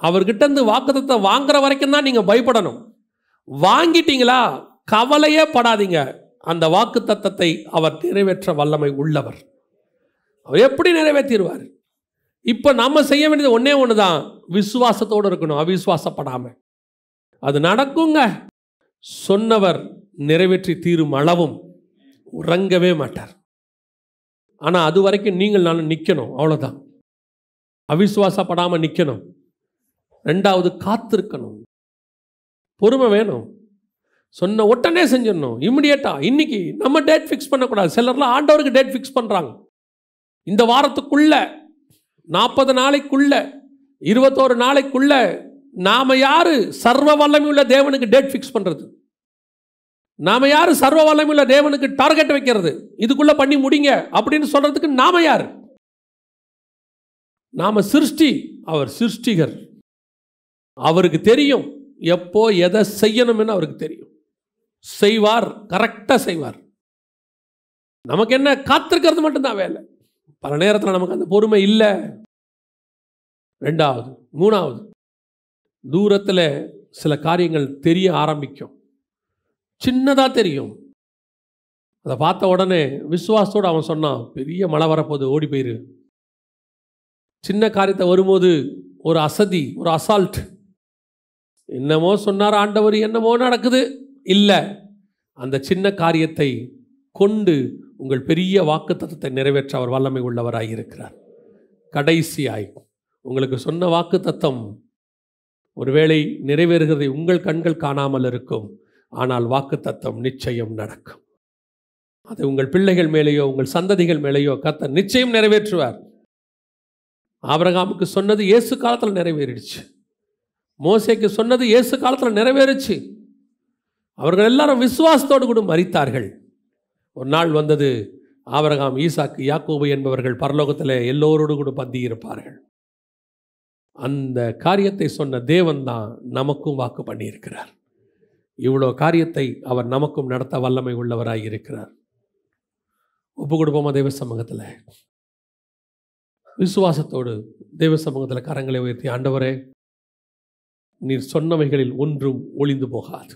அவர்கிட்ட இருந்து வாக்குத்தத்தத்தை வாங்குற வரைக்கும் தான் நீங்கள் பயப்படணும். வாங்கிட்டீங்களா, கவலையே படாதீங்க. அந்த வாக்குத்தத்தத்தை அவர் நிறைவேற்ற வல்லமை உள்ளவர். அவர் எப்படி நிறைவேற்றிடுவார்? இப்போ நம்ம செய்ய வேண்டியது ஒன்றே ஒன்று தான், விசுவாசத்தோடு இருக்கணும், அவிசுவாசப்படாமல். அது நடக்குங்க. சொன்னவர் நிறைவேற்றி தீரும் அளவும் உறங்கவே மாட்டார். ஆனால் அது வரைக்கும் நீங்கள் நான் நிற்கணும், அவ்வளோதான். அவிசுவாசப்படாமல் நிற்கணும். ரெண்டாவது, காத்திருக்கணும், பொறுமை வேணும். சொன்ன உடனே செஞ்சிடணும், இம்மிடியேட்டாக. இன்னைக்கு நம்ம டேட் ஃபிக்ஸ் பண்ணக்கூடாது. சிலர்லாம் ஆண்டவருக்கு டேட் ஃபிக்ஸ் பண்ணுறாங்க. இந்த வாரத்துக்குள்ள, 40 நாளைக்குள்ள, 21 நாளைக்குள்ள நாம் யார் சர்வ வல்லமையுள்ள தேவனுக்கு டேட் ஃபிக்ஸ் பண்ணுறது? நாம் யார் சர்வ வல்லமையுள்ள தேவனுக்கு டார்கெட் வைக்கிறது? இதுக்குள்ளே பண்ணி முடிங்க அப்படின்னு சொல்கிறதுக்கு நாம் யார்? நாம் சிருஷ்டி, அவர் சிருஷ்டிகர். அவருக்கு தெரியும் எப்போ எதை செய்யணும்னு அவருக்கு தெரியும். செய்வார், கரெக்டாக செய்வார். நமக்கு என்ன, காத்திருக்கிறது மட்டும்தான் வேலை. பல நேரத்தில் நமக்கு அந்த பொறுமை இல்லை. ரெண்டாவது, மூணாவது, தூரத்தில் சில காரியங்கள் தெரிய ஆரம்பிக்கும், சின்னதாக தெரியும். அதை பார்த்த உடனே விசுவாசத்தோடு அவன் சொன்னான், பெரிய மழை வரப்போகுது, ஓடி போயிரு. சின்ன காரியத்தை வரும்போது ஒரு அசதி, ஒரு அசால்ட், என்னமோ சொன்னார் ஆண்டவர், என்னமோ நடக்குது. இல்லை, அந்த சின்ன காரியத்தை கொண்டு உங்கள் பெரிய வாக்குத்தத்தத்தை நிறைவேற்ற அவர் வல்லமை உள்ளவராக இருக்கிறார். கடைசியாய் உங்களுக்கு சொன்ன வாக்குத்தத்தம் ஒருவேளை நிறைவேறுகிறதை உங்கள் கண்கள் காணாமல் இருக்கும், ஆனால் வாக்குத்தத்தம் நிச்சயம் நடக்கும். அது உங்கள் பிள்ளைகள் மேலேயோ உங்கள் சந்ததிகள் மேலேயோ கர்த்தர் நிச்சயம் நிறைவேற்றுவார். ஆபிரகாமுக்கு சொன்னது இயேசு காலத்தில் நிறைவேறிடுச்சு. மோசேக்கு சொன்னது இயேசு காலத்தில் நிறைவேறுச்சு. அவர்கள் எல்லாரும் விசுவாசத்தோடு கூட மரித்தார்கள். ஒரு நாள் வந்தது, ஆபிரகாம், ஈசாக்கு, யாக்கோபு என்பவர்கள் பரலோகத்தில் எல்லோரோடு கூட பந்தி இருப்பார்கள். அந்த காரியத்தை சொன்ன தேவன் தான் நமக்கும் வாக்கு பண்ணியிருக்கிறார். இவ்வளோ காரியத்தை அவர் நமக்கும் நடத்த வல்லமை உள்ளவராக இருக்கிறார். ஒப்பு கொடுப்போமா தேவ சமூகத்தில்? விசுவாசத்தோடு தேவ சமூகத்தில் கரங்களை உயர்த்தி, ஆண்டவரே, நீர் சொன்னவைகளில் ஒன்றும் ஒளிந்து போகாது,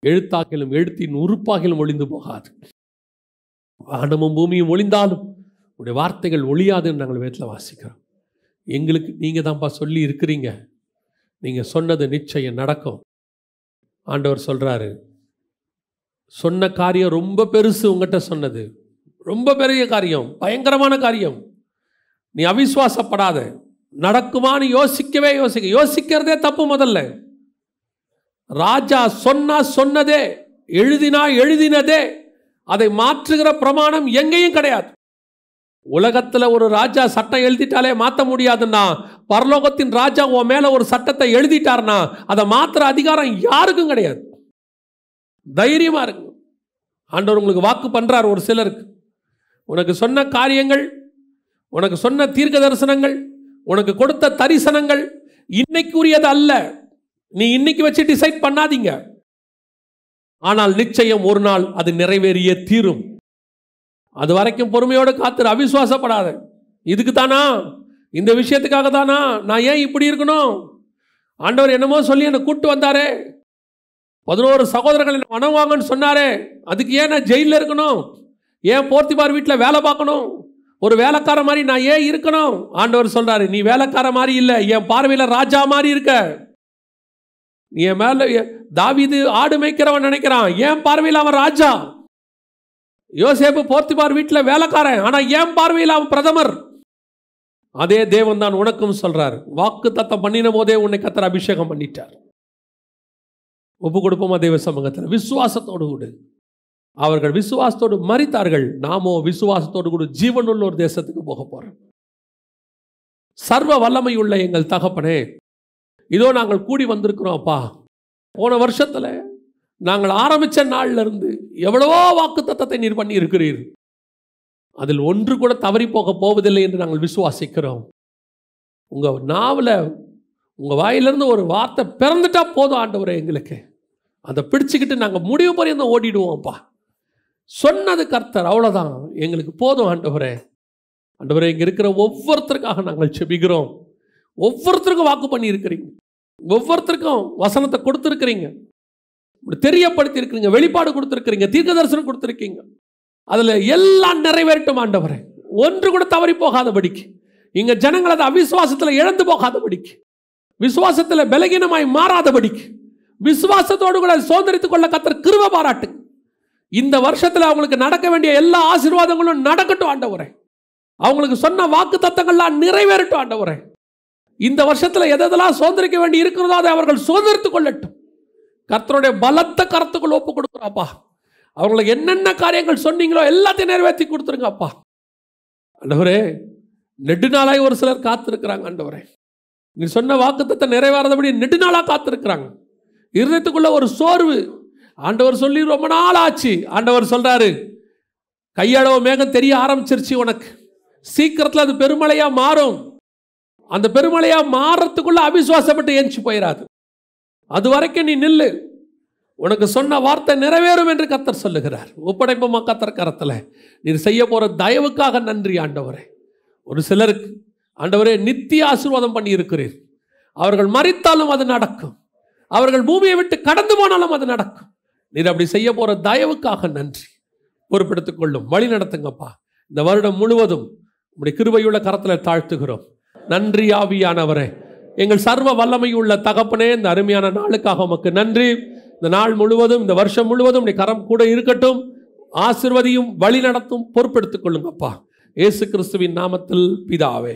எழுத்தாக்கிலும் எழுத்தின் உறுப்பாகிலும் ஒளிந்து போகாது. வானமும் பூமியும் ஒளிந்தாலும் உடைய வார்த்தைகள் ஒளியாதுன்னு நாங்கள் வேதத்தில் வாசிக்கிறோம். எங்களுக்கு நீங்கள் தான்ப்பா சொல்லி இருக்கிறீங்க, நீங்கள் சொன்னது நிச்சயம் நடக்கும். ஆண்டவர் சொல்கிறாரு, சொன்ன காரியம் ரொம்ப பெருசு, உங்கள்கிட்ட சொன்னது ரொம்ப பெரிய காரியம், பயங்கரமான காரியம். நீ அவிசுவாசப்படாத. நடக்குமான்னு யோசிக்கிறதே தப்பு. முதல்ல ராஜா சொன்னதே, எழுதினதே, அதை மாற்றுகிற பிரமாணம் எங்கேயும் கிடையாது. உலகத்தில் ஒரு ராஜா சட்டம் எழுதிட்டாலே மாற்ற முடியாதுன்னா, பரலோகத்தின் ராஜா உன் மேல ஒரு சட்டத்தை எழுதிட்டார்னா அதை மாற்றுற அதிகாரம் யாருக்கும் கிடையாது. தைரியமா இருக்கு. ஆண்டவர் உங்களுக்கு வாக்கு பண்றார். ஒரு சிலருக்கு உனக்கு சொன்ன காரியங்கள், உனக்கு சொன்ன தீர்க்க தரிசனங்கள், உனக்கு கொடுத்த தரிசனங்கள் இன்னைக்குரியது அல்ல. நீ இன்னைக்கு வச்சு டிசைட் பண்ணாதீங்க. ஆனால் நிச்சயம் ஒரு நாள் அது நிறைவேறியே தீரும். அது வரைக்கும் பொறுமையோடு காத்துரு, அவிசுவாசப்படாத. இதுக்கு தானா, இந்த விஷயத்துக்காக தானா நான் ஏன் இப்படி இருக்கணும்? ஆண்டவர் என்னமோ சொல்லி என்னை கூட்டு வந்தாரே, 11 சகோதரர்கள் என்ன வணங்குவாங்கன்னு சொன்னாரே, அதுக்கு ஏன் நான் ஜெயிலில் இருக்கணும்? ஏன் போர்த்திபார் வீட்டில் வேலை பார்க்கணும்? ஒரு வேலைக்கார மாதிரி நான் ஏன் இருக்கணும்? ஆண்டவர் சொல்றாரு, நீ வேலைக்கார மாதிரி இல்லை, என் பார்வையில் ராஜா மாதிரி இருக்க. நீ என் மேல தாவீது ஆடு மேய்க்கிறவன் நினைக்கிறான், என் பார்வையில் அவன் ராஜா. யோசேப்பு போர்த்திபார் வீட்டில் வேலைக்காரன், ஆனா என் பார்வையில் அவன் பிரதமர். அதே தேவன் தான் உனக்கும் சொல்றார். வாக்கு தத்தம் பண்ணின போதே உன்னை கர்த்தர் அபிஷேகம் பண்ணிட்டார். ஒப்பு கொடுப்போமா தேவ சமூகத்தில்? விசுவாசத்தோடு கூட அவர்கள் விசுவாசத்தோடு மரித்தார்கள். நாமோ விசுவாசத்தோடு கூட ஜீவனுள்ள ஒரு தேசத்துக்கு போக போறோம். சர்வ வல்லமை உள்ள எங்கள் தகப்பனே, இதோ நாங்கள் கூடி வந்திருக்கிறோம் அப்பா. போன வருஷத்துல நாங்கள் ஆரம்பிச்ச நாள்ல இருந்து எவ்வளவோ வாக்கு தத்தத்தை நீர் பண்ணி இருக்கிறீர். அதில் ஒன்று கூட தவறி போக போவதில்லை என்று நாங்கள் விசுவாசிக்கிறோம். உங்க நாவல உங்க வாயிலிருந்து ஒரு வார்த்தை பிறந்துட்டா போதும் ஆண்டவரே, எங்களுக்கு அதை பிடிச்சுக்கிட்டு நாங்கள் முடிவு பரியந்தம் ஓடிடுவோம்ப்பா. சொன்னது கர்த்தர், அவ்வளோதான், எங்களுக்கு போதும் ஆண்டவரே. ஆண்டவரே, இங்கே இருக்கிற ஒவ்வொருத்தருக்காக நாங்கள் செபிக்கிறோம். ஒவ்வொருத்தருக்கும் வாக்கு பண்ணி இருக்கிறீங்க, ஒவ்வொருத்தருக்கும் வசனத்தை கொடுத்துருக்கிறீங்க, தெரியப்படுத்தி இருக்கிறீங்க, வெளிப்பாடு கொடுத்துருக்கிறீங்க, தீர்க்க தரிசனம் கொடுத்துருக்கீங்க. அதில் எல்லாம் நிறைவேறட்டும் ஆண்டவரே. ஒன்று கூட தவறி போகாதபடிக்கு, இங்கே ஜனங்கள் அதை அவிசுவாசத்தில் இழந்து போகாதபடிக்கு, விசுவாசத்தில் பலகீனமாய் மாறாதபடிக்கு, விசுவாசத்தோடு கூட சுதந்திரித்துக் கொள்ள கர்த்தர் கிருபை பாராட்டு. இந்த வருஷத்தில் அவங்களுக்கு நடக்க வேண்டிய எல்லா ஆசீர்வாதங்களும் நடக்கட்டும் ஆண்டவரே. அவங்களுக்கு சொன்ன வாக்கு தத்தங்கள்லாம் நிறைவேறட்டும் ஆண்டவரே. இந்த வருஷத்தில் எதெல்லாம் சுதந்திரிக்க வேண்டி இருக்கிறதோ அதை அவர்கள் சுதந்திரித்துக் கொள்ளட்டும். கர்த்தருடைய பலத்த கருத்துக்கள் ஒப்பு கொடுக்குறாப்பா. அவங்களுக்கு என்னென்ன காரியங்கள் சொன்னீங்களோ எல்லாத்தையும் நிறைவேற்றி கொடுத்துருங்க அப்பா. ஆண்டவரே, நெடுநாளாய் ஒரு சிலர் காத்திருக்கிறாங்க ஆண்டவரே. நீ சொன்ன வாக்குத்தத்தை நிறைவேறாதபடி நெடுநாளாக காத்திருக்கிறாங்க. இருதயத்துக்குள்ள ஒரு சோர்வு, ஆண்டவர் சொல்லி ரொம்ப நாள் ஆச்சு. ஆண்டவர் சொல்றாரு, கையளவு மேகம் தெரிய ஆரம்பிச்சிருச்சு உனக்கு, சீக்கிரத்தில் அது பெருமழையா மாறும். அந்த பெருமழையா மாறத்துக்குள்ள அவிசுவாசப்பட்டு ஏஞ்சி போயிடாது. அது வரைக்கும் நீ நில்லு, உனக்கு சொன்ன வார்த்தை நிறைவேறும் என்று கர்த்தர் சொல்லுகிறார். ஒப்படைப்போமா கர்த்தர் கரத்தில்? நீர் செய்ய போற தயவுக்காக நன்றி ஆண்டவரே. ஒரு சிலருக்கு ஆண்டவரே நித்திய ஆசீர்வாதம் பண்ணி இருக்கிறீர். அவர்கள் மரித்தாலும் அது நடக்கும், அவர்கள் பூமியை விட்டு கடந்து போனாலும் அது நடக்கும். நீர் அப்படி செய்ய போற தயவுக்காக நன்றி. பொறுப்பெடுத்துக் கொள்ளும், வழி நடத்துங்கப்பா. இந்த வருடம் முழுவதும் உங்களுடைய கிருபையுள்ள கரத்தில் தாழ்த்துகிறோம். நன்றி ஆவியானவரே, எங்கள் சர்வ வல்லமையுள்ள தகப்பனே, இந்த அருமையான நாளுக்காக உமக்கு நன்றி. இந்த நாள் முழுவதும், இந்த வருஷம் முழுவதும் உடைய கரம் கூட இருக்கட்டும். ஆசீர்வதியும், வழி நடத்தும், பொறுப்பெடுத்துக் கொள்ளுங்கப்பா. இயேசு கிறிஸ்துவின் நாமத்தில் பிதாவே.